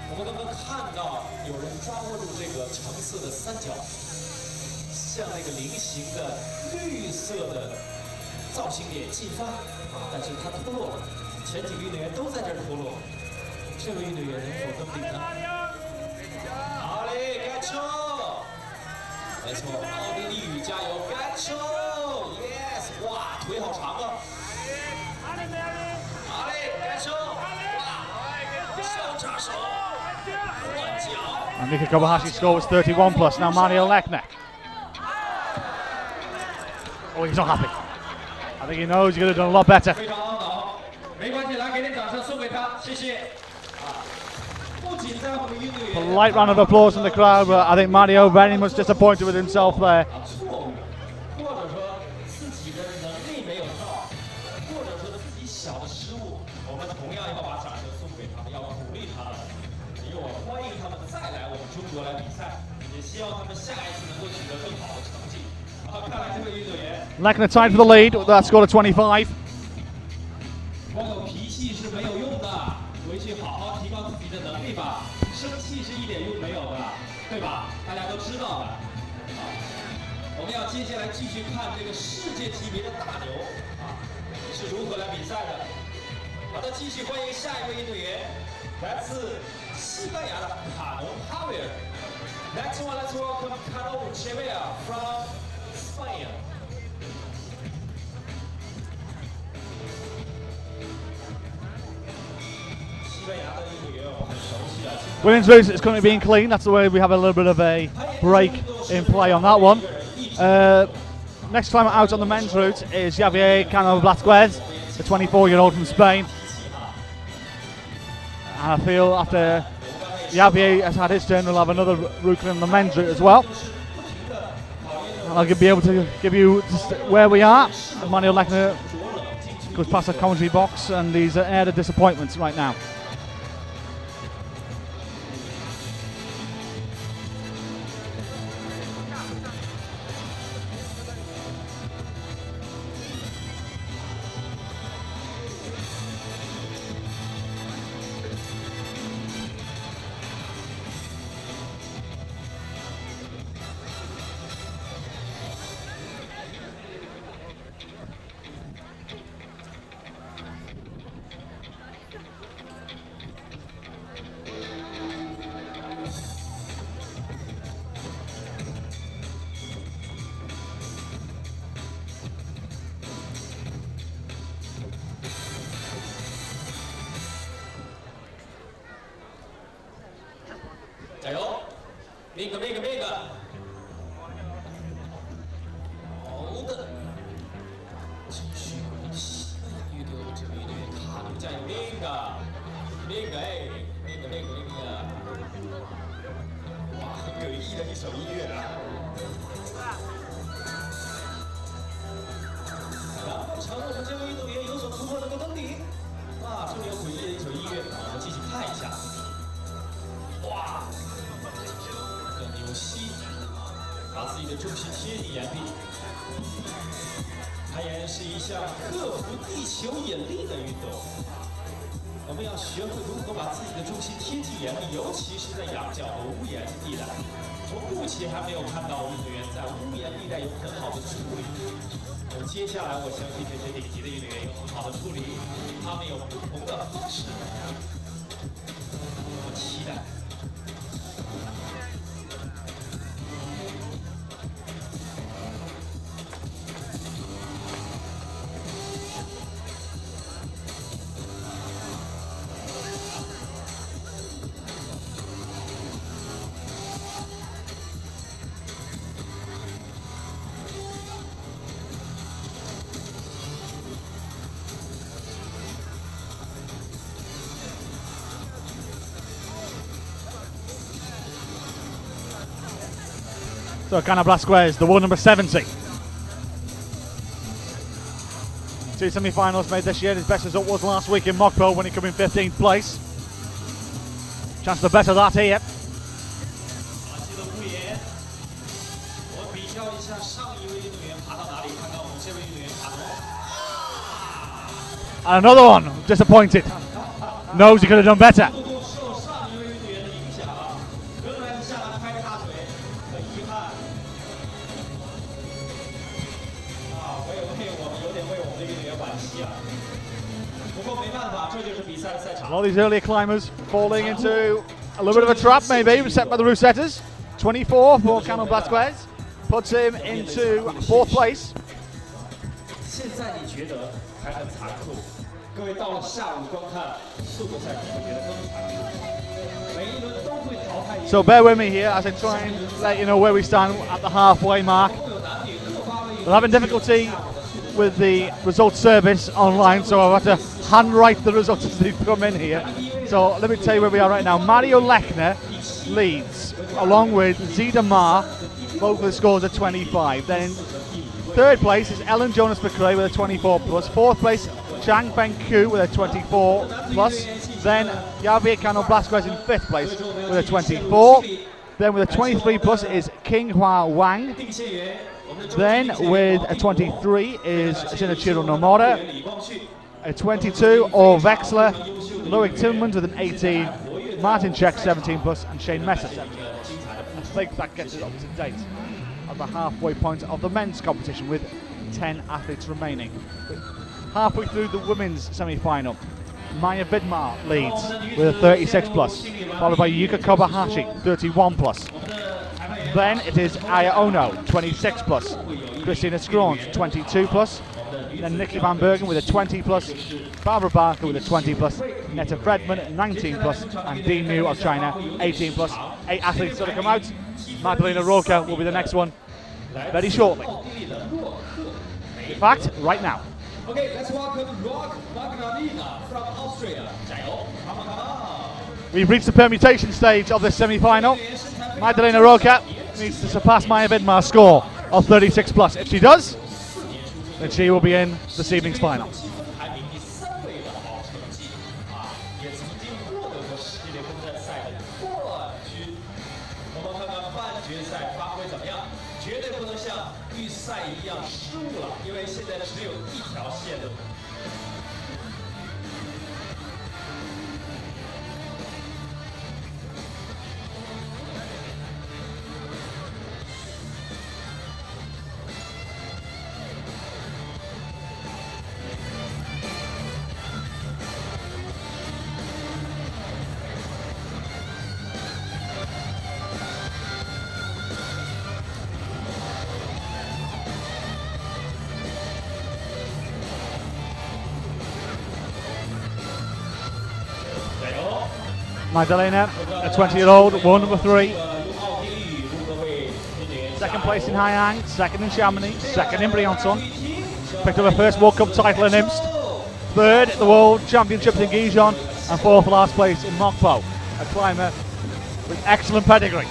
我们刚刚看到有人抓握住这个橙色的三角，像那个菱形的绿色的造型点进发但是他脱落了，前几个运动员都在这儿脱落，这位运动员能否登顶呢？好嘞，干球！没错，奥地利语加油，干球 ！Yes， 哇，腿好长啊！好嘞，干球！哇，小插手，换脚。And Mika Kobahashi's score was 31 plus. Now Manuel Leknek. Oh, he's not happy. I think he knows he could have done a lot better. 非常懊恼，没关系，来给点掌声送给他，谢谢。不仅在我们运动员 Polite round of applause from the crowd, but I think Mario very much disappointed with himself there. 错误，或者说自己的能力没有到，或者说自己小的失误，我们同样要把掌声送给他们，要鼓励他们，因为我欢迎他们再来我们中国来比赛，也希望他们下一次能够取得更好的成绩。看来这位运动员 Lekner tied for the lead with that score of 25. 光有脾气是没有用的，回去好好提高自己的能力吧。生气是一点用没有的，对吧？大家都知道的。我们要接下来继续看这个世界级别的大牛是如何来比赛的。好的，继续欢迎下一位运动员，来自西班牙的卡农哈维尔。Next one, let's welcome Cano Chevea from Spain. Women's race is currently being clean. That's the way we have a little bit of a break in play on that one. Next climber out on the men's route is Javier Cano Blasquez, the 24-year-old from Spain. And I feel after Javier has had his turn, we'll have another route on the men's route as well. And I'll be able to give you just where we are. Manuel Lekner goes past the commentary box and he's aired of disappointments right now. So Anna Boreh, the world number 70. 2 semi-finals made this year. His best result was last week in Mokpo when he came in 15th place. Chance to better that here. And another one, disappointed. Knows he could have done better. A lot of these earlier climbers falling into a little bit of a trap, maybe, set by the Roussetters. 24 for Anna Boreh, puts him into 4th place. So bear with me here as I try and let you know where we stand at the halfway mark. We're having difficulty with the results service online, so I've had to handwrite the results as they come in here. So let me tell you where we are right now. Mario Lechner leads, along with Zida Ma, both with scores of 25. Then 3rd place is Ellen Jonas McRae with a 24 plus. 4th place, Chang Feng Ku with a 24 plus. Then Javier Anna Boreh in 5th place with a 24. Then with a 23 plus is King Hua Wang. Then with a 23 is Shinichiro Nomura. A 22, Or Vexler. Loic Tillmans with an 18. Martin Czech 17 plus, and Shane Messer 17 plus. I think that gets us up to date at the halfway point of the men's competition with 10 athletes remaining. Halfway through the women's semi-final, Maya Vidmar leads with a 36 plus, followed by Yuka Kobayashi 31 plus. Then it is Aya Ono 26 plus, Christina Scrons 22 plus, then Nikki Van Bergen with a 20 plus, Barbara Barker with a 20 plus, Netta Fredman 19 plus, and Dean Mu of China 18 plus. 8 athletes still to come out. Magdalena Roca will be the next one very shortly. In fact, right now. Okay, let's welcome Magdalena from Austria. We've reached the permutation stage of this semi-final. Magdalena Roca needs to surpass Maya Vidmar's score of 36 plus. If she does, then she will be in this evening's final. Magdalena, a 20-year-old, world number 3. 2nd place in Haiyang, 2nd in Chamonix, 2nd in Briançon. Picked up her first World Cup title in Imst. 3rd at the World Championships in Gijon, and 4th last place in Mokpo. A climber with excellent pedigree.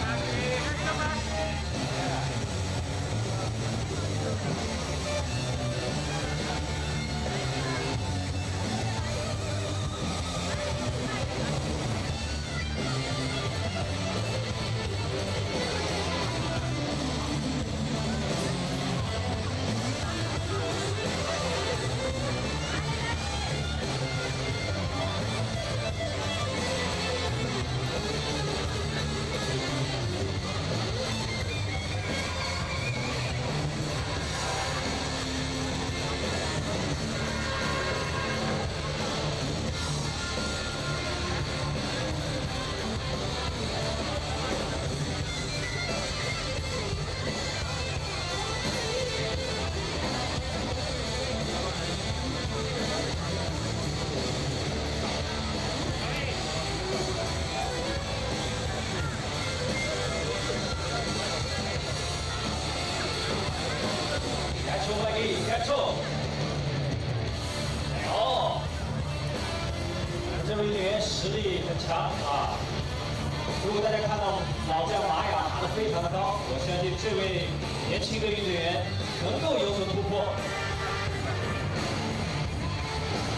如果大家看到老将玛雅爬得非常的高，我相信这位年轻的运动员能够有所突破。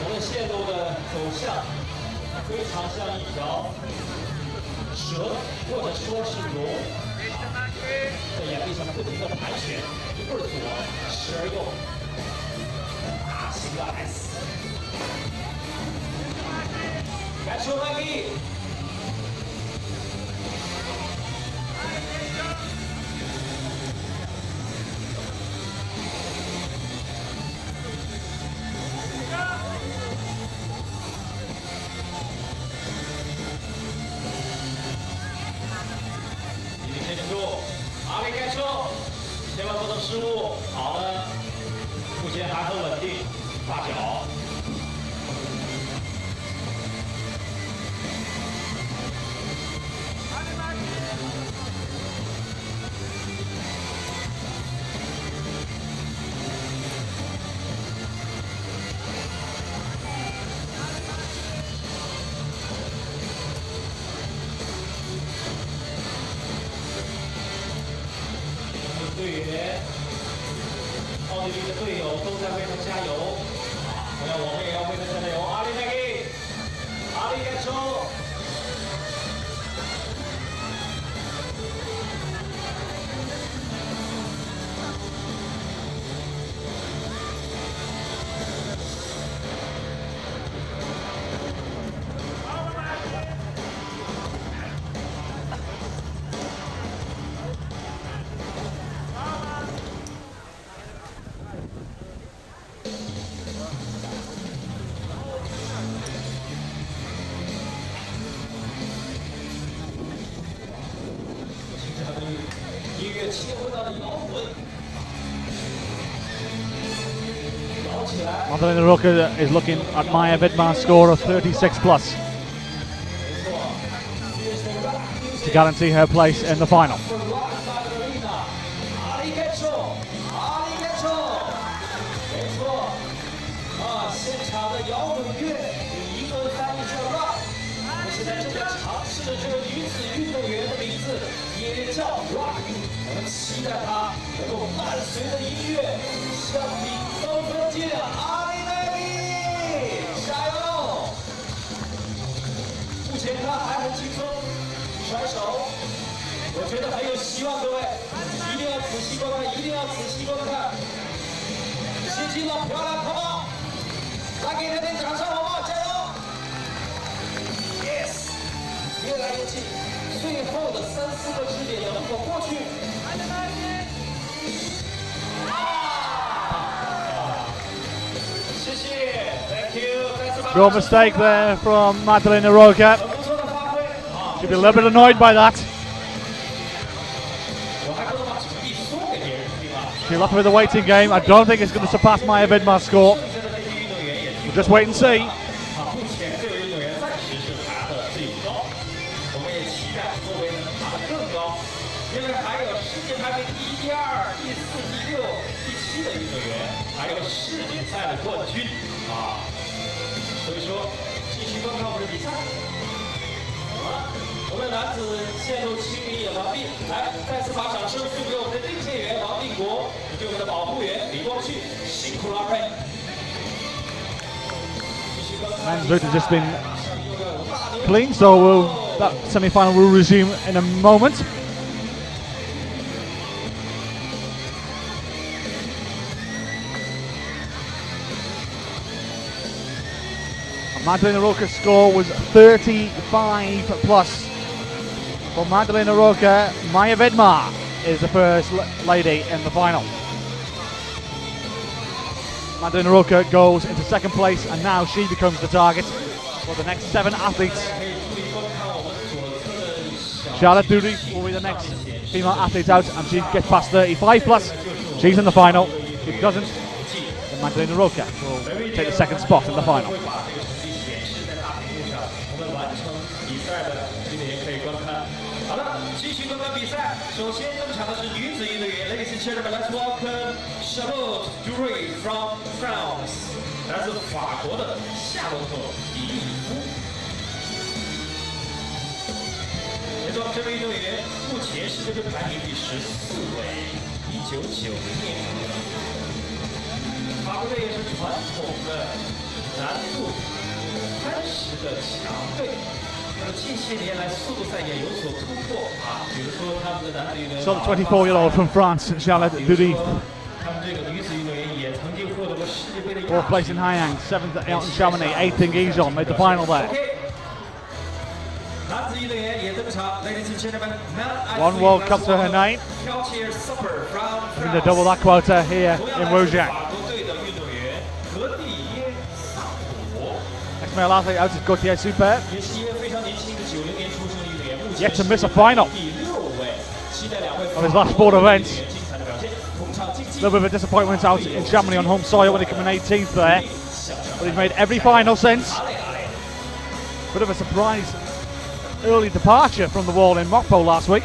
我们线路的走向非常像一条蛇，或者说是龙，在岩壁上不停的盘旋，一会儿左，时而右，大型的 S。感受外力。阿里开车，千万不能失误。好的，目前还很稳定，大脚。队员，奥地利的队友都在为他加油，同样我们也要为他加油。阿里麦基，阿里开车。音乐切回到了摇滚，摇起来。Madalena Roca is looking at Maya Vidmar's score of 36 plus to guarantee her place in the final. 阿里开车，阿里开车，没错，现场的摇滚乐英文翻译叫 rock。我们现在正在尝试的这个女子运动员的名字也叫 rock。我们期待他能够伴随着音乐向你高歌进。阿里麦利，加油！目前他还很轻松，甩手，我觉得很有希望，各位一定要仔细观看，一定要仔细观看。接近了，漂亮，好不好？来给他点掌声，好不好？加油 ！Yes， 越来越近，最后的3、4个支点能否过去？ Real mistake there from Madalena Roca. She'll be a little bit annoyed by that. She'll up with the waiting game. I don't think it's going to surpass Maya Vidmar's score. We'll just wait and see. Ah. 所以说，继续观看我们的比赛。好了，我们的男子线路清理也完毕，来再次把掌声送给我们的领先员王定国，以及我们的保护员李光旭，辛苦了二位。 Men's route has just been clean, so that semi-final will resume in a moment. Madalena Roca's score was 35 plus. For Madalena Roca, Maya Vidmar is the first lady in the final. Madalena Roca goes into second place, and now she becomes the target for the next 7 athletes. Charlotte Duty will be the next female athlete out, and she gets past 35 plus. She's in the final. If she doesn't, then Madalena Roca will take the second spot in the final. 好了，继续观看比赛。首先登场的是女子运动员 ，Ladies and gentlemen, let's welcome Charlotte Dury from France， 来自法国的夏洛特·迪利夫。前这位运动员目前世界杯排名第14位，1990年出生。法国队也是传统的难度30的强队。近些年来，速度赛也有所突破啊，比如说他们的男子运动员。So the 24-year-old from France, Charlotte Dury. 他们这个女子运动员也曾经获得过世界杯的亚军。 Fourth place in Hayang, 7th out in Chamonix, 8th in Gijon, made the final there. 男子运动员也登场 ，Ladies and gentlemen, One World Cup to her name. Looking to double that quota here in Wujang. 法国队的运动员格蒂耶萨普， Next male athlete out is Gauthier Super. 也是一位非常年轻的90年出生的运动员，目 Yet 前 to miss a final 第6位。期待两位 on his last 4 events. 精彩的表现，同场竞技。 A little bit of a disappointment out in Chamonix on home soil when he came in 18th there. But he's made every final since. Bit of a surprise early departure from the wall in Mokpo last week.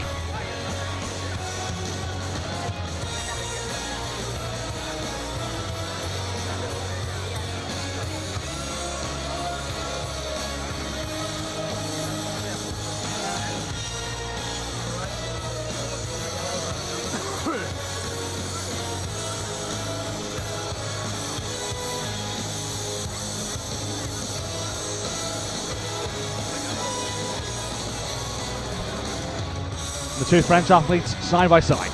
The two French athletes side by side.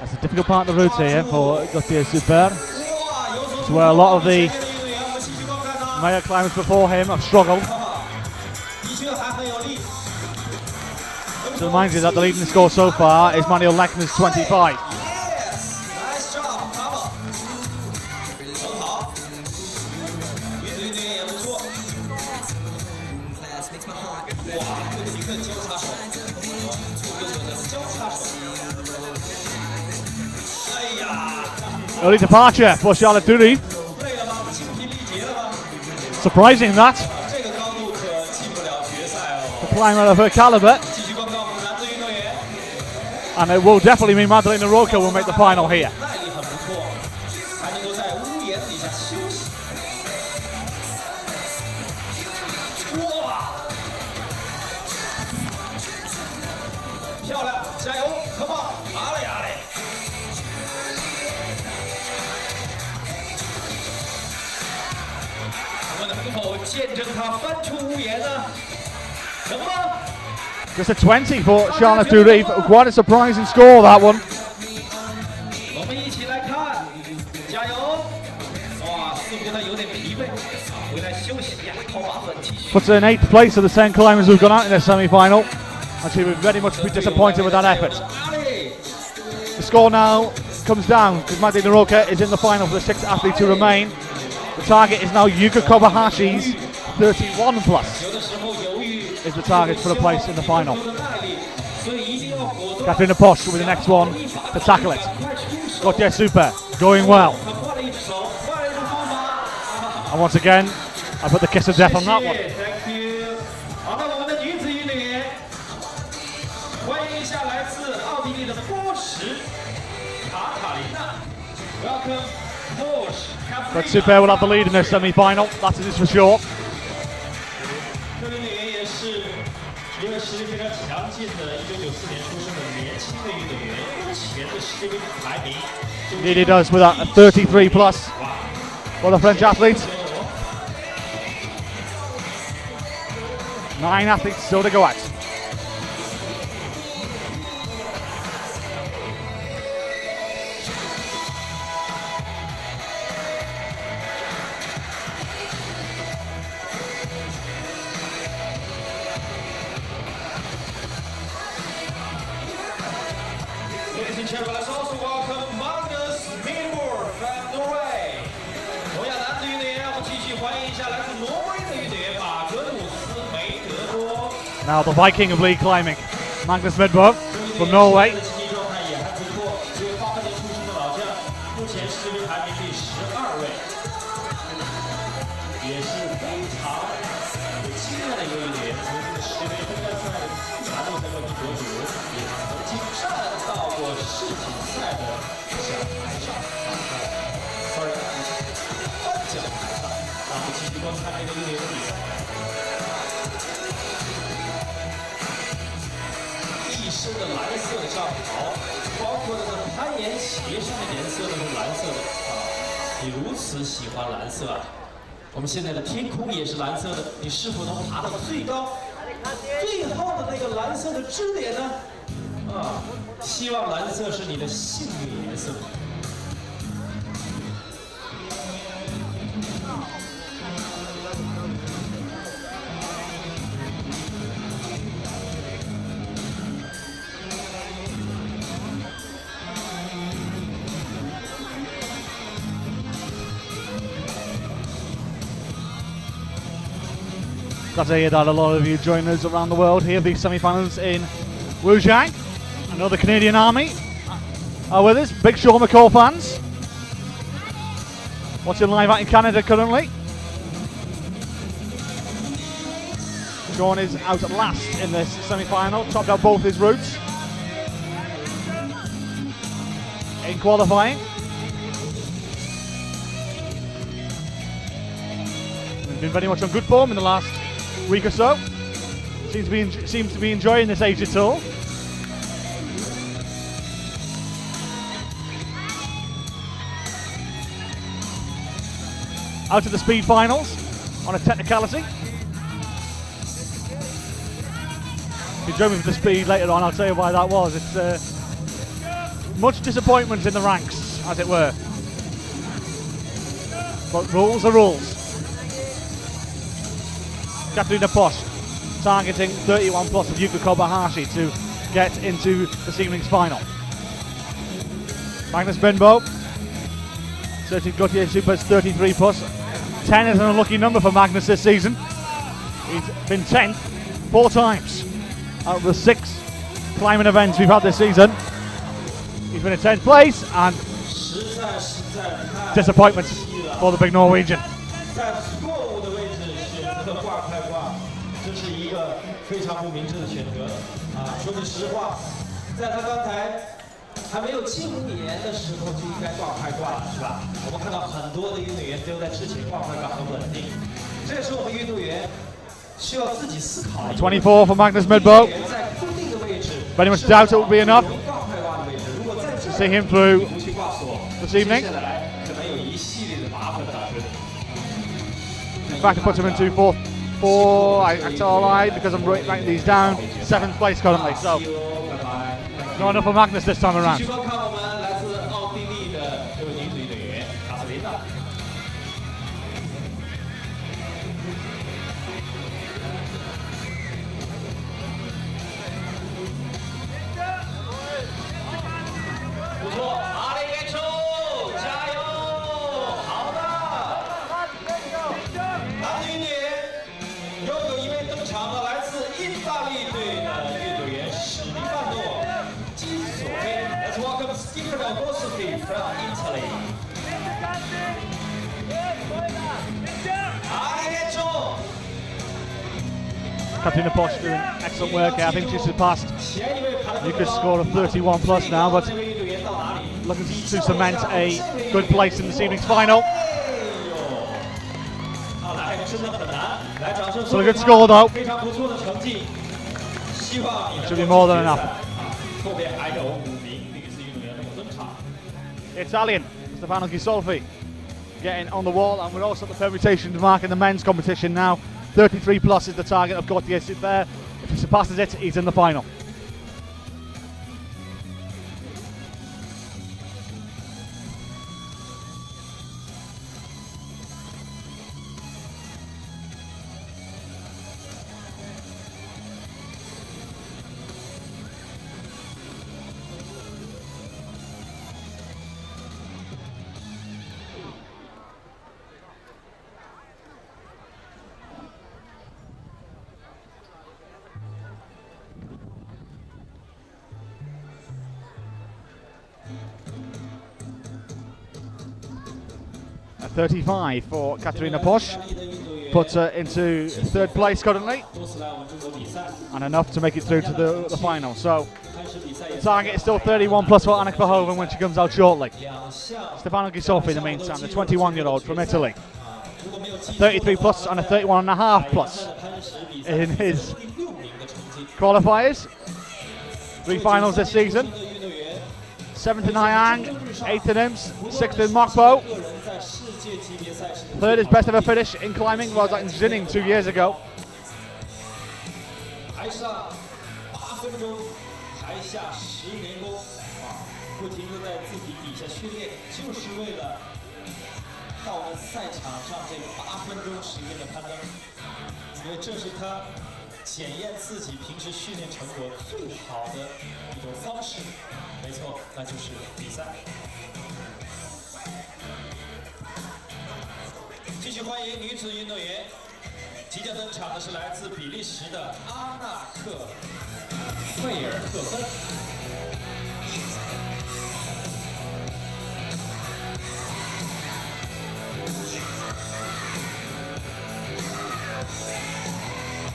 That's a difficult part of the route here for Gauthier Super. It's where a lot of the male climbers before him have struggled. So it reminds you that the leading score so far is Manuel Lechner's 25. Early departure for Charlotte Dury. Surprising that. The climber of her calibre. And it will definitely mean Magdalena Roca will make the final here. 耐力很不错，还能够在屋檐底下休息。哇！漂亮，加油 ，Come on， 阿嘞阿嘞！我们能否见证他翻出屋檐呢？能吗？ Just a 20 for Charlotte Durif. Quite a surprising score, that one. 我们一起来看，加油！哇，似乎他有点疲惫，回来休息呀，套马粉继续。 Puts her in 8th place of the 10 climbers who've gone out in the semi-final. And she would very much be disappointed with that effort. The score now comes down because Magdalena Roca is in the final for the 6th athlete to remain. The target is now Yuka Kobahashi's 31 plus. Is the target for the place in the final. Katrina Posch with the next one to tackle it. Gautier Super going well. And once again, I put the kiss of death on that one. But Super will have the lead in this semi-final, that is for sure. 一个实力非常强劲的1994年出生的年轻的运动员，目前的世界杯排名 Indeed he does with a 33 plus for the French athlete. 9 athletes still to go out. Ladies and gentlemen, let's also welcome Magnus Leaderboard from Norway. 同样男子运动员，让我们继续欢迎一下来自挪威的运动员马格努斯梅德多。 Now the Viking of league climbing, Magnus Midberg from Norway. 经济状态也还不错，这位80年出生的老将，目前世界杯排名第12位，也是非常有经验的一个运动员，曾经的世界杯分站赛男子赛冠军得主，也曾经站到过世锦赛的讲台上，sorry， 颁奖台上，让我们继续观看这个运动员的比赛。 一身的蓝色的上袍，包括它的攀岩鞋上的颜色都是蓝色的啊！你如此喜欢蓝色啊！我们现在的天空也是蓝色的，你是否能爬到最高、最后的那个蓝色的支点呢？啊！希望蓝色是你的幸运颜色。 Glad to hear that a lot of you join us around the world here, the semi-finals in Wujiang. Another Canadian Army are with us, big Sean McCall fans. Watching live out in Canada currently. Sean is out at last in this semi-final, topped out both his routes in qualifying. He's been very much on good form in the last week or so. Seems to be enjoying this Asia tour. Out of the speed finals on a technicality. If you join me for the speed later on, I'll tell you why that was. It's much disappointment in the ranks, as it were. But rules are rules. Katrina Posch targeting 31 plus of Yuka Kobayashi to get into this evening's final. Magnus Benbow searching Gautier Super's 33 plus. 10 is an unlucky number for Magnus this season. He's been 10th 4 times out of the 6 climbing events we've had this season. He's been in 10th place and disappointment for the big Norwegian. 这是一个非常不明智的选择啊！说句实话，在他刚才还没有进年的时候就应该挂快挂了，是吧？我们看到很多的运动员都在之前挂快挂很稳定，这个时候我们运动员需要自己思考。24 for Magnus Midbow. Very much doubt it will be enough to see him through this evening. In fact, it puts him into four. That's all right because I'm writing these down. 7th place currently, so not enough for Magnus this time around. From Italy. Katrina Posch doing excellent work here. I think she surpassed. You could score a 31 plus now, but looking to cement a good place in this evening's final. Still a good score though. Should be more than enough. Italian Stefano Ghisolfi getting on the wall, and we're also at the Permutations mark in the men's competition now. 33 plus is the target of Gauthier Super. If he surpasses it, he's in the final. A 35 for Katarina Posch, puts her into 3rd place currently, and enough to make it through to the final. So the target is still 31 plus for Anna Boreh when she comes out shortly. Stefano Ghisolfi in the meantime, the 21-year-old from Italy, a 33 plus and a 31.5 plus in his qualifiers. 3 finals this season. 7th in Wujiang, 8th in IMS, 6th in Mokpo. 3rd is best ever finish in climbing was in Xining 2 years ago.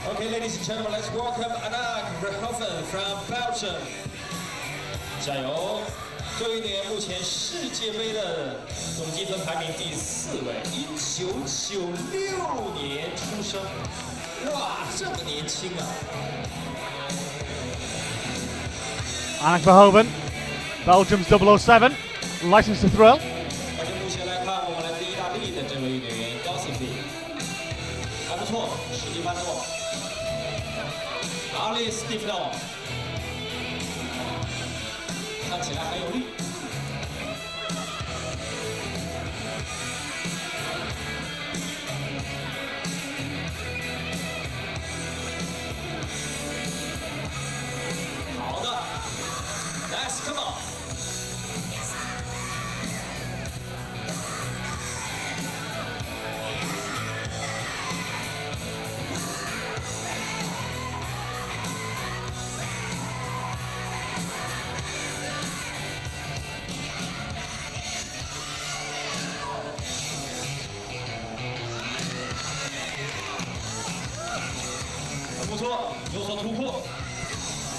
Okay, ladies and gentlemen, let's welcome Anna Boreh from Bacher. 加油！这一年目前世界杯的总积分排名第4位，1996年出生，哇，这么年轻啊 Anna Boreh, Belgium's 007, licensed to thrill. 而且目前来看，我们来自意大利的这位运动员 Skofic 还不错，世界潘诺。Ali Stefano 看起来很有力。好的 ，Nice, come on。不错，有所突破。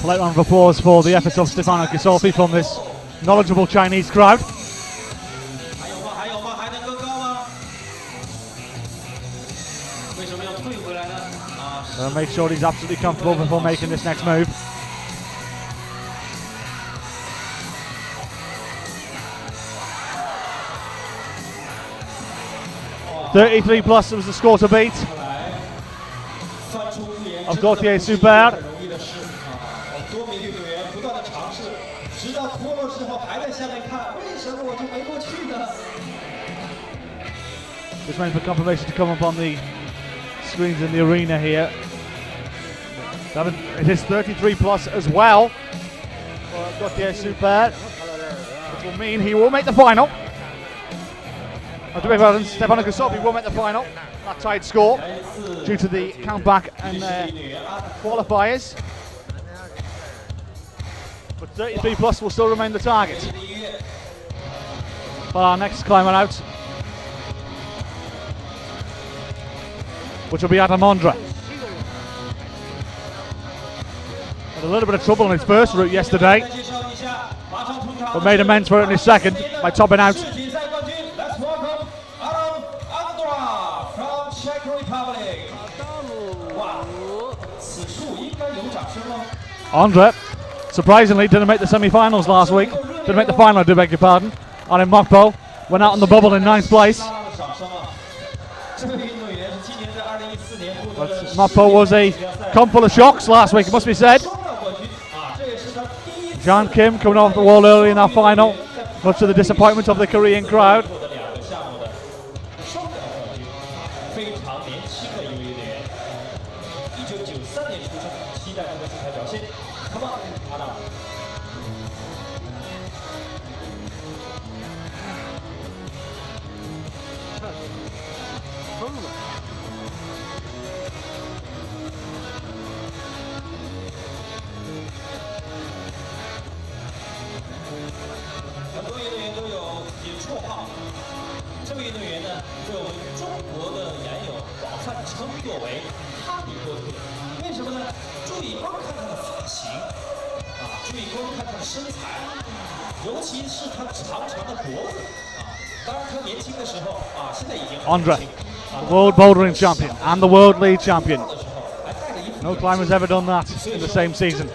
Polite round of applause for the efforts of Stefano Gisolfi from this knowledgeable Chinese crowd. 还有吗？还有吗？还能更高吗？为什么要退回来呢？啊， Make sure he's absolutely comfortable before making this next move. .33 plus was the score to beat of Gautier Super. 多名运动员不断的尝试，直到脱落之后还在下面看，为什么我就没过去呢？ Just waiting for confirmation to come up on the screens in the arena here. It is 33 plus as well for Gautier Super, which will mean he will make the final. Stefano Gisolfi will make the final. That tied score due to the countback and qualifiers. But 33 plus will still remain the target. For our next climber out, which will be Anna Boreh. Had a little bit of trouble in his first route yesterday, but made amends for it in his second by topping out. Let's welcome Ondra from Czech Republic. Wow. 此处应该有掌声了。 Ondra, surprisingly, didn't make the semi-finals last week. Didn't make the final, I do beg your pardon. And in Mokpo, went out on the bubble in 9th place. But Mokpo was a comp full of shocks last week, it must be said. Jan Kim coming off the wall early in our final, much to the disappointment of the Korean crowd. 非常年轻的一位运动员，1993年出生，期待他的精彩表现。Come on, Anna. Ondra, the world bouldering champion and the world lead champion. No climber's ever done that in the same season.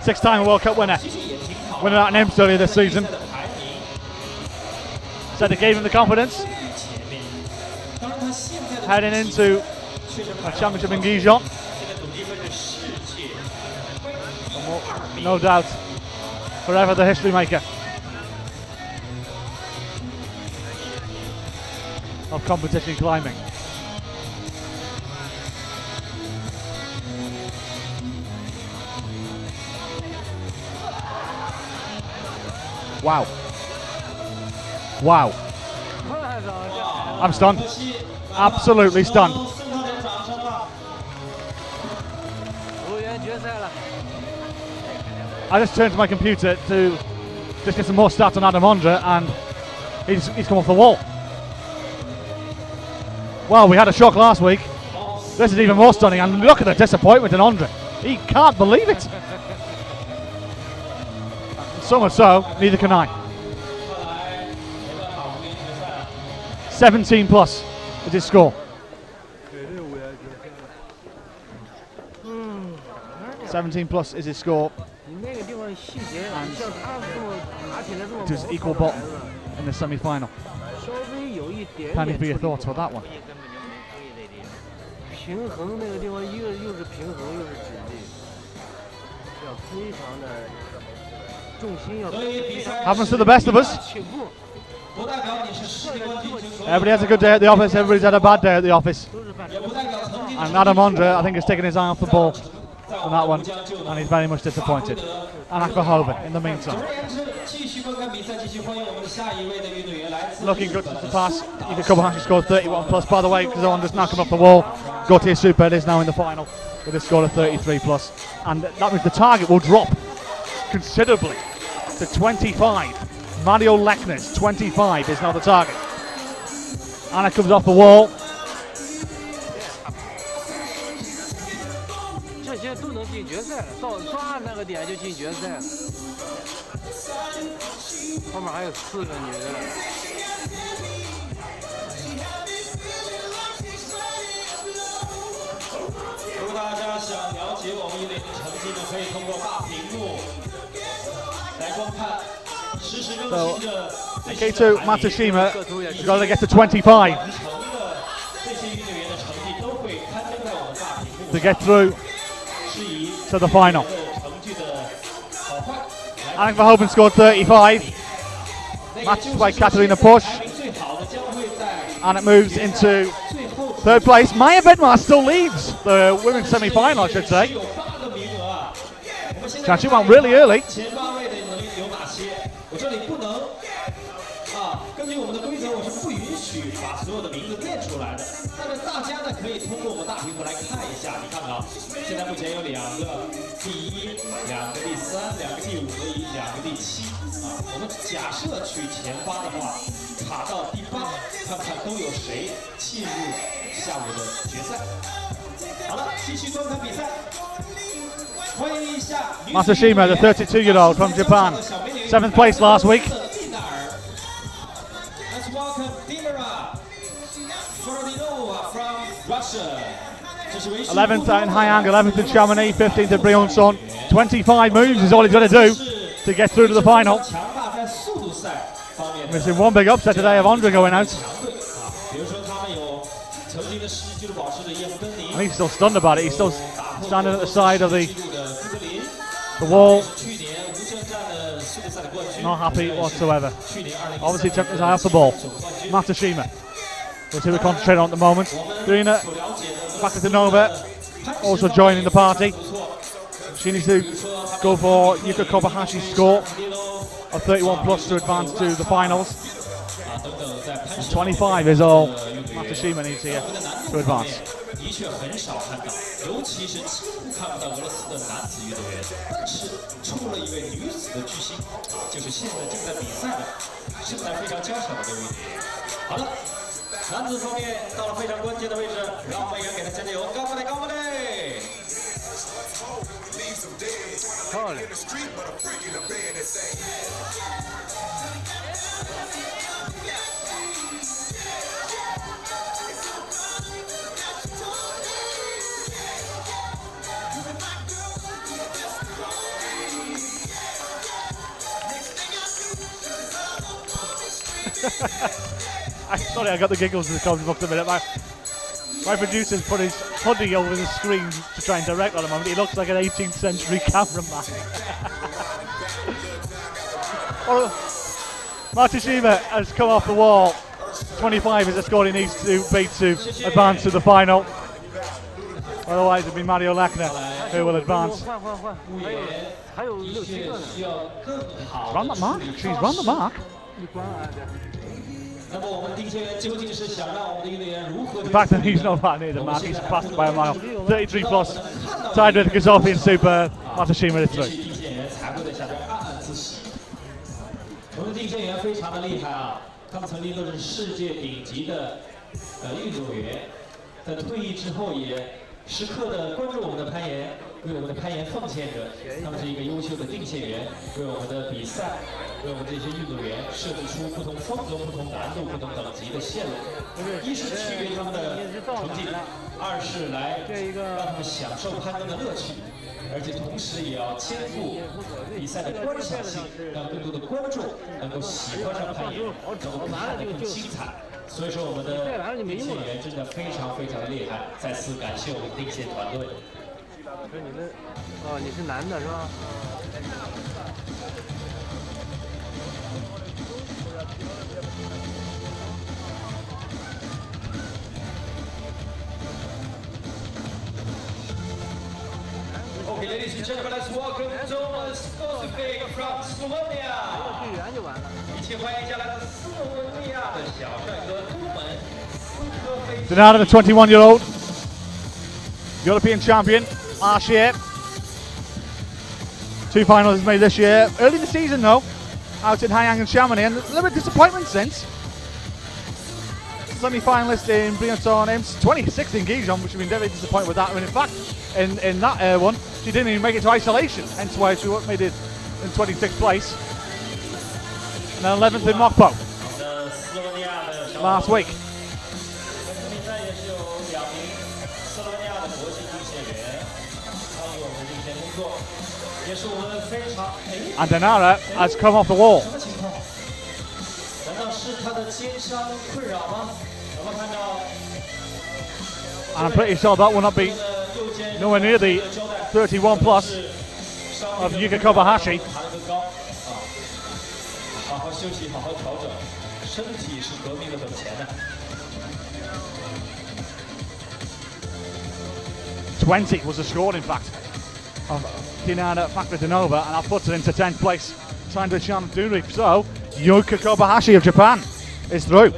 Six-time World Cup winner. Winner out in Ems earlier this season. Said it gave him the confidence. Heading into a championship in Gijon. No doubt, forever the history maker of competition climbing. Wow. Wow. I'm stunned. Absolutely stunned. I just turned to my computer to just get some more stats on Anna Boreh, and he's come off the wall. Well, we had a shock last week. This is even more stunning, and look at the disappointment in Ondra. He can't believe it. So much so, neither can I. 17 plus is his score. 17 plus is his score. And it was equal bottom in the semi-final. Penny for your thoughts for that one. Happens to the best of us. Everybody has a good day at the office, everybody's had a bad day at the office. And Anna Boreh, I think, has taken his eye off the ball on that one, and he's very much disappointed. And Akbahoven in the meantime. Looking good to pass. Ika Kobayashi scored 31 plus, by the way, because Ondra's now come off the wall. Gautier Super is now in the final with a score of 33 plus. And that means the target will drop considerably to 25. Mario Lechner's 25 is now the target. Anna comes off the wall. 这些都能进决赛了，到抓那个点就进决赛了。后面还有4个女的。如果大家想了解我们1连的成绩呢，可以通过大屏幕来观看。实时更新的。K2 Matsushima has got to get to 25 to get through to the final. Anna Boreh scored 35. Matched by Katarina Pusch. And it moves into third place. Maya Bedmar still leads the women's semi-final, I should say. She went really early. 根据我们的规则，我是不允许把所有的名字念出来的。但是大家呢，可以通过我们大屏幕来看一下。你看到，现在目前有2个第1，2个第3，2个第5和2个第7。我们假设取前8的话，卡到第8，看看都有谁进入下午的决赛。好了，继续观看比赛。欢迎一下 Matsushima, the 32-year-old from Japan, 7th place last week. Let's welcome Dimira from Russia. 11th in Hayang, 11th in Chamonix, 15th in Briançon. 25 moves is all he's got to do to get through to the final. Missing one big upset today of Ondra going out. And he's still stunned about it. He's still standing at the side of the wall. Not happy whatsoever. Obviously took his eye off the ball. Matsushima is who we're concentrating on at the moment. Rina, back to Nova, also joining the party. She needs to go for Yuka Kobahashi's score of 31 plus to advance to the finals. And 25 is all Matsushima needs here to advance. 的确很少看到，尤其是几乎看不到俄罗斯的男子运动员，但是出了一位女子的巨星，就是现在正在比赛的身材非常娇小的这位运动员。好了，男子方面到了非常关键的位置，让我们也给他加加油，高不嘞，高不嘞！漂亮。Sorry, I got the giggles in the comments box a minute. My producer's put his hoodie over the screen to try and direct at the moment. He looks like an 18th century cameraman. Matsushima has come off the wall. 25 is the score he needs to beat to advance to the final. Otherwise it'll be Mario Lechner who will advance. She's run that mark. She's run the mark. The fact that he's not that near the mark, he's passed by a mile. 33 plus, tied with Skofic and Super. Matsushima is through. 我们的定线员非常的厉害啊，他们曾经都是世界顶级的运动员，在退役之后也时刻的关注我们的攀岩，为我们的攀岩奉献着。他们是一个优秀的定线员，为我们的比赛，为我们这些运动员设计出不同风格、不同难度、不同等级的线路。一是区别他们的成绩，二是来让他们享受攀登的乐趣。 而且同时也要肩负比赛的观赏性，让更多的观众能够喜欢上攀岩，能够看得更精彩。所以说，我们的定线员真的非常非常的厉害。再次感谢我们定线团队。说你们，哦，你是男的是吧？ Okay, ladies and gentlemen, let's welcome Dominic from Slovenia. 队员就完了。一起欢迎一下来自斯洛文尼亚的小帅哥都门斯科菲。 Denada, the 21-year-old European champion last year. 2 finalists made this year. Early in the season though, out in Hayang and Chamonix, and a little bit of disappointment since. Semi-finalist in Briançon, 26th in Gijon, which has been very disappointed with that. I mean, in fact, in that one, she didn't even make it to isolation, hence why she made it in 26th place. And then 11th in Mokpo last week. And Anna has come off the wall. And I'm pretty sure that will not be nowhere near the 31 plus of Yuka Kobayashi. 20 was the score, in fact, of Hinata Fakradinova, and that puts it into 10th place, signed with Shan Duri. So, Yuka Kobayashi of Japan is through.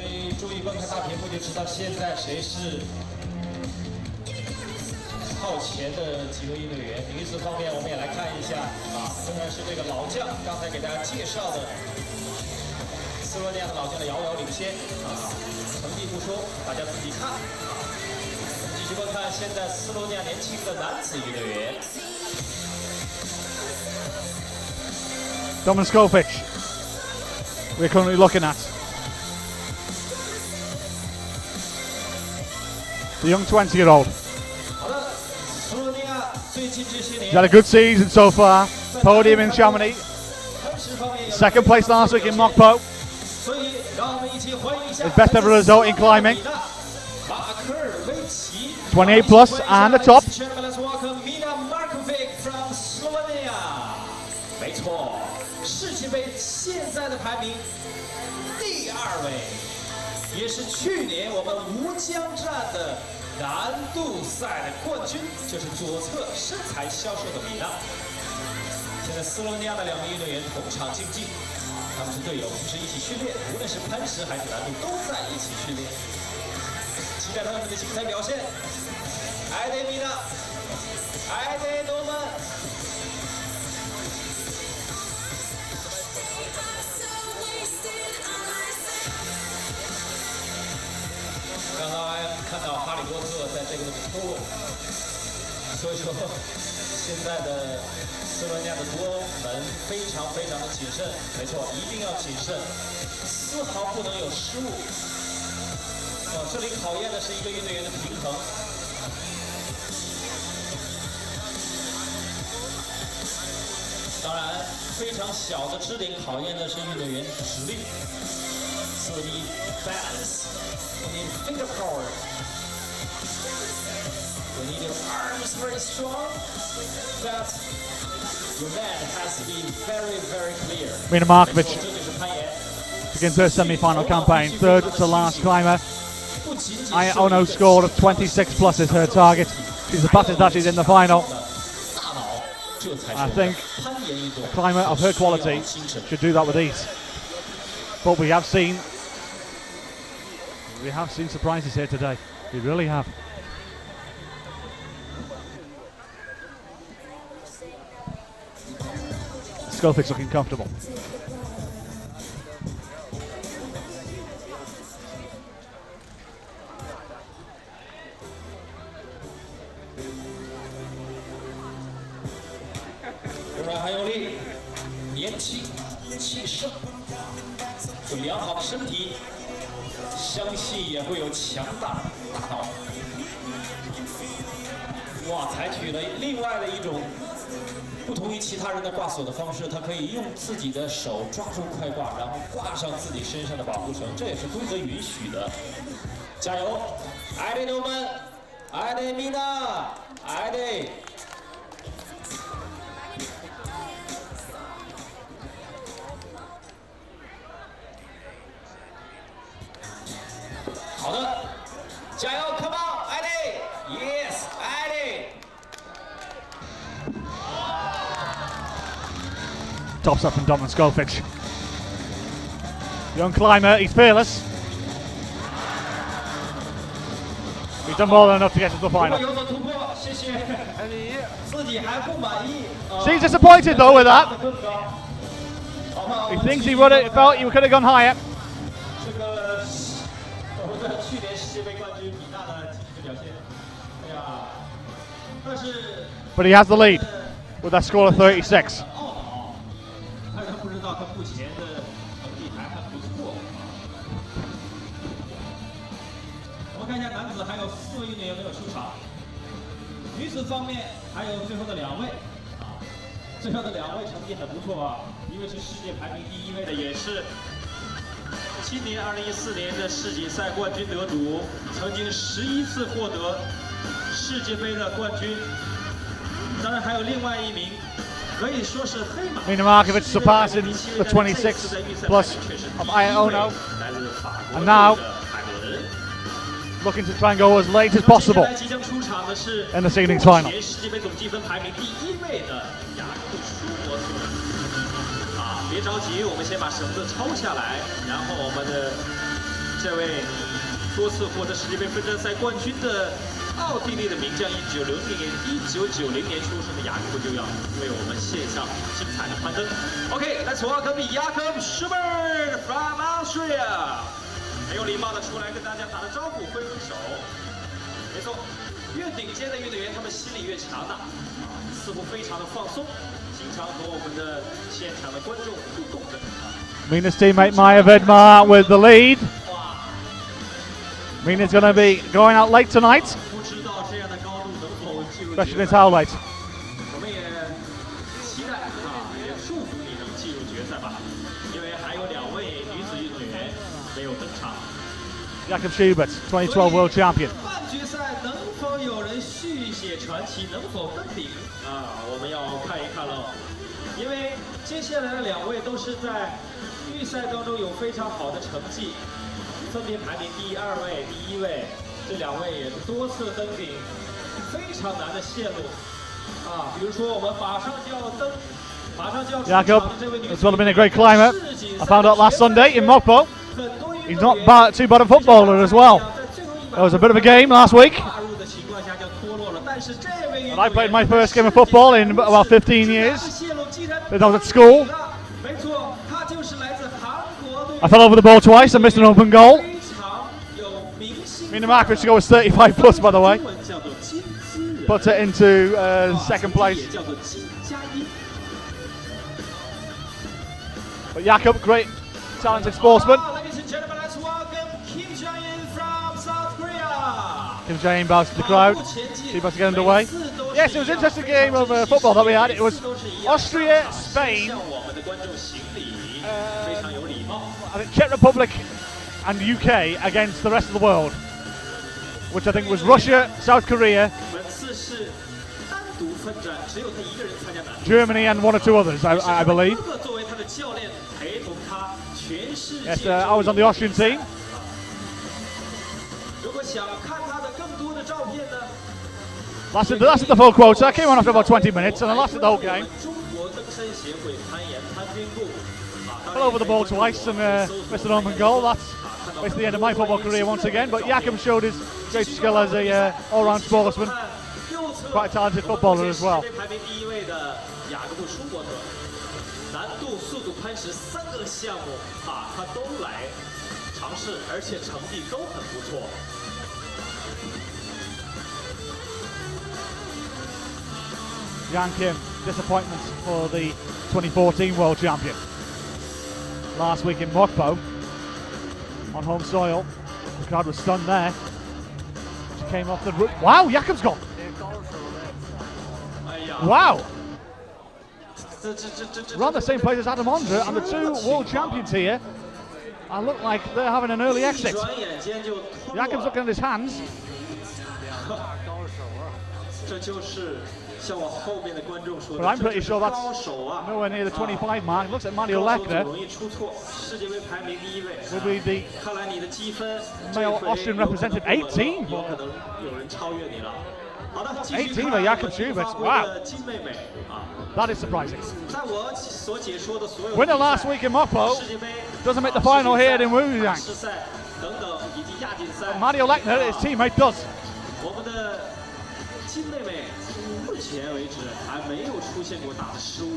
靠前的几位运动员，女子方面我们也来看一下啊，仍然是这个老将，刚才给大家介绍的斯洛文尼亚的老将的遥遥领先啊，成绩不说，大家自己看啊。我们继续观看现在斯洛文尼亚年轻的男子运动员。 Dominic Skofic, we're currently looking at. The young 20-year-old. He's had a good season so far. Podium in Chamonix. Second place last week in Mokpo. His best ever result in climbing. 28 plus and the top. 没错，世锦杯现在的排名第2位，也是去年我们吴江站的难度赛的冠军，就是左侧身材消瘦的米娜。现在斯洛文尼亚的2名运动员同场竞技，他们是队友，平时一起训练，无论是攀石还是难度都在一起训练。期待他们的精彩表现。艾德米娜，艾德诺曼。 刚刚看到哈利波特在这个位置脱位，所以说现在的斯洛文尼亚的夺门非常的谨慎，没错，一定要谨慎，丝毫不能有失误。这里考验的是一个运动员的平衡。当然，非常小的支点考验的是运动员实力。So we need balance, we need finger power, we need your arms very strong, but your man has to be very clear. Mina Markovic begins her semi-final campaign, third to last climber. Ono score of 26 plus is her target. She's the fastest that she's in the final. I think a climber of her quality should do that with ease. But we have seen surprises here today. We really have. Skofic's looking comfortable. Wow, 采取了另外的一种不同于其他人的挂锁的方式，他可以用自己的手抓住快挂，然后挂上自己身上的保护绳，这也是规则允许的。加油，艾德诺曼，艾德米娜，艾德。好的，加油 ，Come on， 艾德 ，Yes， 艾德。 Tops up from Dominic Skofic. Young climber, he's fearless. He done more than enough to get to the final. 有所突破，谢谢。自己还不满意。 He's disappointed though with that. He thinks he would have felt he could have gone higher. 这个我们的去年世界杯冠军米娜的积极的表现，哎呀，但是 But he has the lead with that score of 36. 懊恼，大家不知道他目前的成绩还很不错。我们看一下男子还有4位运动员没有出场，女子方面还有最后的2位，最后的2位成绩很不错啊，一位是世界排名第1位的，也是今年2014年的世锦赛冠军得主，曾经11次获得世界杯的冠军。当然还有另外一名，可以说是黑马。Mina Markovic surpassing the 26 plus of Iono, and now looking to try and go as late as possible in this evening's final. 世界杯总积分排名第1位的雅克舒伯特。啊，别着急，我们先把绳子抽下来，然后我们的这位多次获得世界杯分站赛冠军的奥地利的名将，1990年出生的雅各布就要为我们献上精彩的攀登。OK，let's welcome Jakob Schubert from Austria。很有礼貌的出来跟大家打了招呼，挥挥手。没错，越顶尖的运动员，他们心里越强大，似乎非常的放松，经常和我们的现场的观众互动着。Mina's teammate Maya Vedmar with the lead. Mina's going to be going out late tonight. Question is how late. 我们也期待也祝福你能进入决赛吧，因为还有2位女子运动员没有登场。Jakob Schubert, 2012 world champion. 半决赛能否有人续写传奇，能否登顶我们要看一看喽。因为接下来的2位都是在预赛当中有非常好的成绩，分别排名第2位、第1位，这2位也是多次登顶。非常难的线路比如说我们马上就要登，马上就要出场的这位女 has well been a great climber. I found out last Sunday in Mokpo. He's not too bad a footballer as well. It was a bit of a game last week. And I played my first game of football in about 15 years. Since I was at school. I fell over the ball twice and missed an open goal. Mina Markovic to go with 35 plus, by the way. Puts it into second place. But Jakob, great, talented sportsman. Kim Jae-in bows to the crowd. She about to get underway. Yes, it was an interesting game of football that we had. It was Austria, Spain, I think Czech Republic and UK against the rest of the world, which I think was Russia, South Korea, Germany and 1 or 2 others, I believe. Yes, I was on the Austrian team. Lasted the full quota. I came on after about 20 minutes and I lasted the whole game. Fell over the ball twice and missed an open goal. That's basically the end of my football career once again. But Jakob showed his great skill as a all-round sportsman. Quite a talented footballer as well. 难度、速度、攀石3个项目他都来尝试，而且成绩都很不错。Yang Kim, disappointment for the 2014 world champion. Last week in Mokpo, on home soil, the crowd was stunned there. She came off the roof. Wow, Jakob's gone. Wow. Around the same place as Anna Boreh, and the 2 world champions here look like they're having an early exit. Jakob's looking at his hands. But I'm pretty sure that's nowhere near the 25 mark. It looks like Mario Lechner will be the male Austrian represented. 18 by Jakob Schubert. Wow. That is surprising. Winner last week in Mokpo doesn't make the final here in Wujang. Mario Lechner, his teammate, does. 我们的金妹妹目前为止还没有出现过大的失误，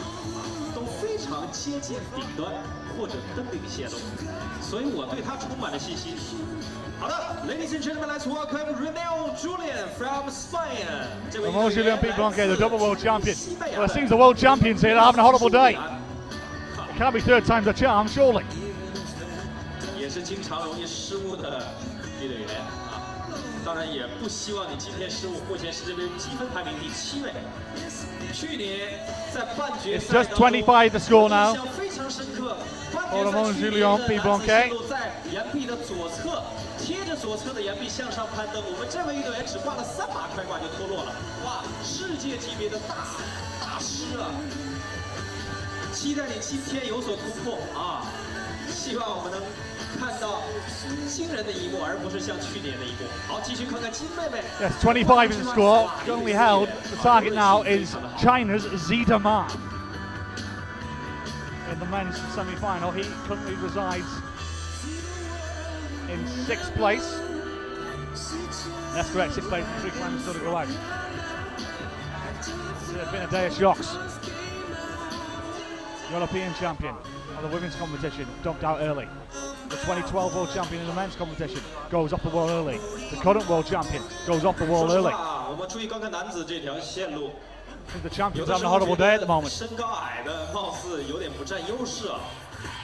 都非常接近顶端或者登顶线路，所以我对她充满了信心。好的 ，Ladies and gentlemen, let's welcome Renelle Julian from Spain. Ramon Julian Piblanque, the double world champion. Well, it seems the world champions here are having a horrible day. It can't be third time's a charm, surely. 也是经常容易失误的运动员啊，当然也不希望你今天失误。目前世界杯积分排名第7位。去年在半决赛 It's just 25 the score now. 印象非常深刻。 Ramon Julian Piblanque. 在岩壁的左侧，贴着左侧的岩壁向上攀登。我们这位运动员只挂了3把快挂就脱落了，哇，世界级别的大师啊！期待你今天有所突破啊！希望我们能看到惊人的一幕，而不是像去年的一幕。好，继续看看金妹妹。Yes, 25 is the score. Currently held. The target now is China's Zita Ma. In the men's semi-final, he currently resides in 6th place. That's correct, 6th place, 3 climbers still to go out. It's been a day of shocks. European champion of the women's competition dumped out early. The 2012 world champion in the men's competition goes off the wall early. The current world champion goes off the wall early. 我们注意观看男子这条线路。 The champion's having a horrible day at the moment. 身高矮的貌似有点不占优势啊。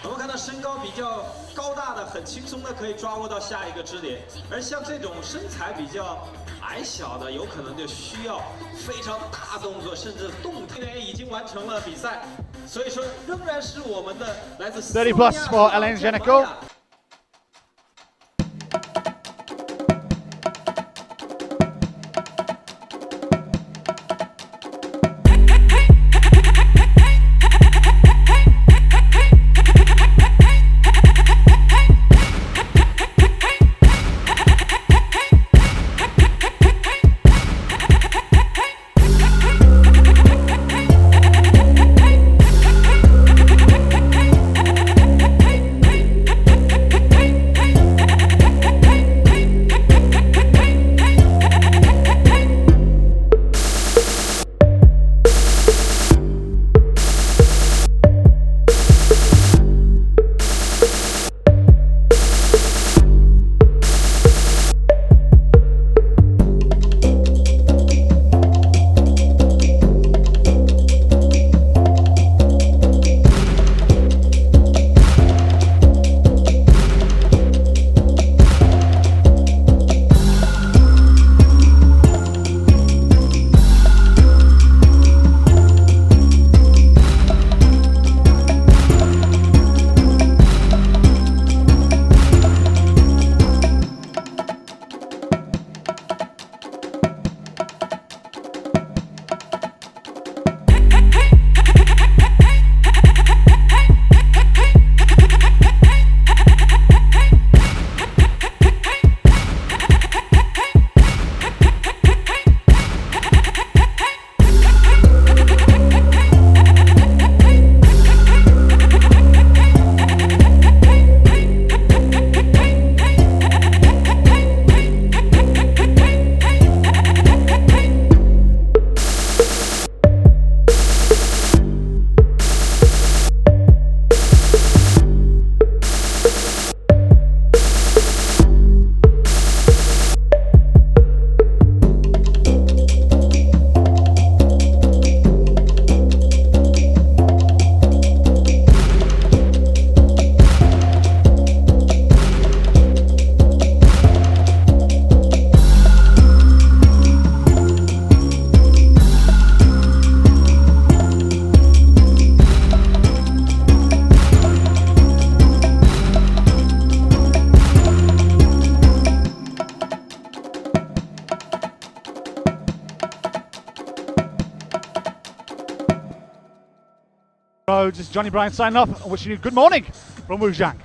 我们看到身高比较高大的，很轻松的可以抓握到下一个支点，而像这种身材比较矮小的，有可能就需要非常大动作，甚至动态。已经完成了比赛，所以说仍然是我们的来自30 plus for Ellen Jenico. This is Johnny Bryan signing off and wishing you good morning from Wujang.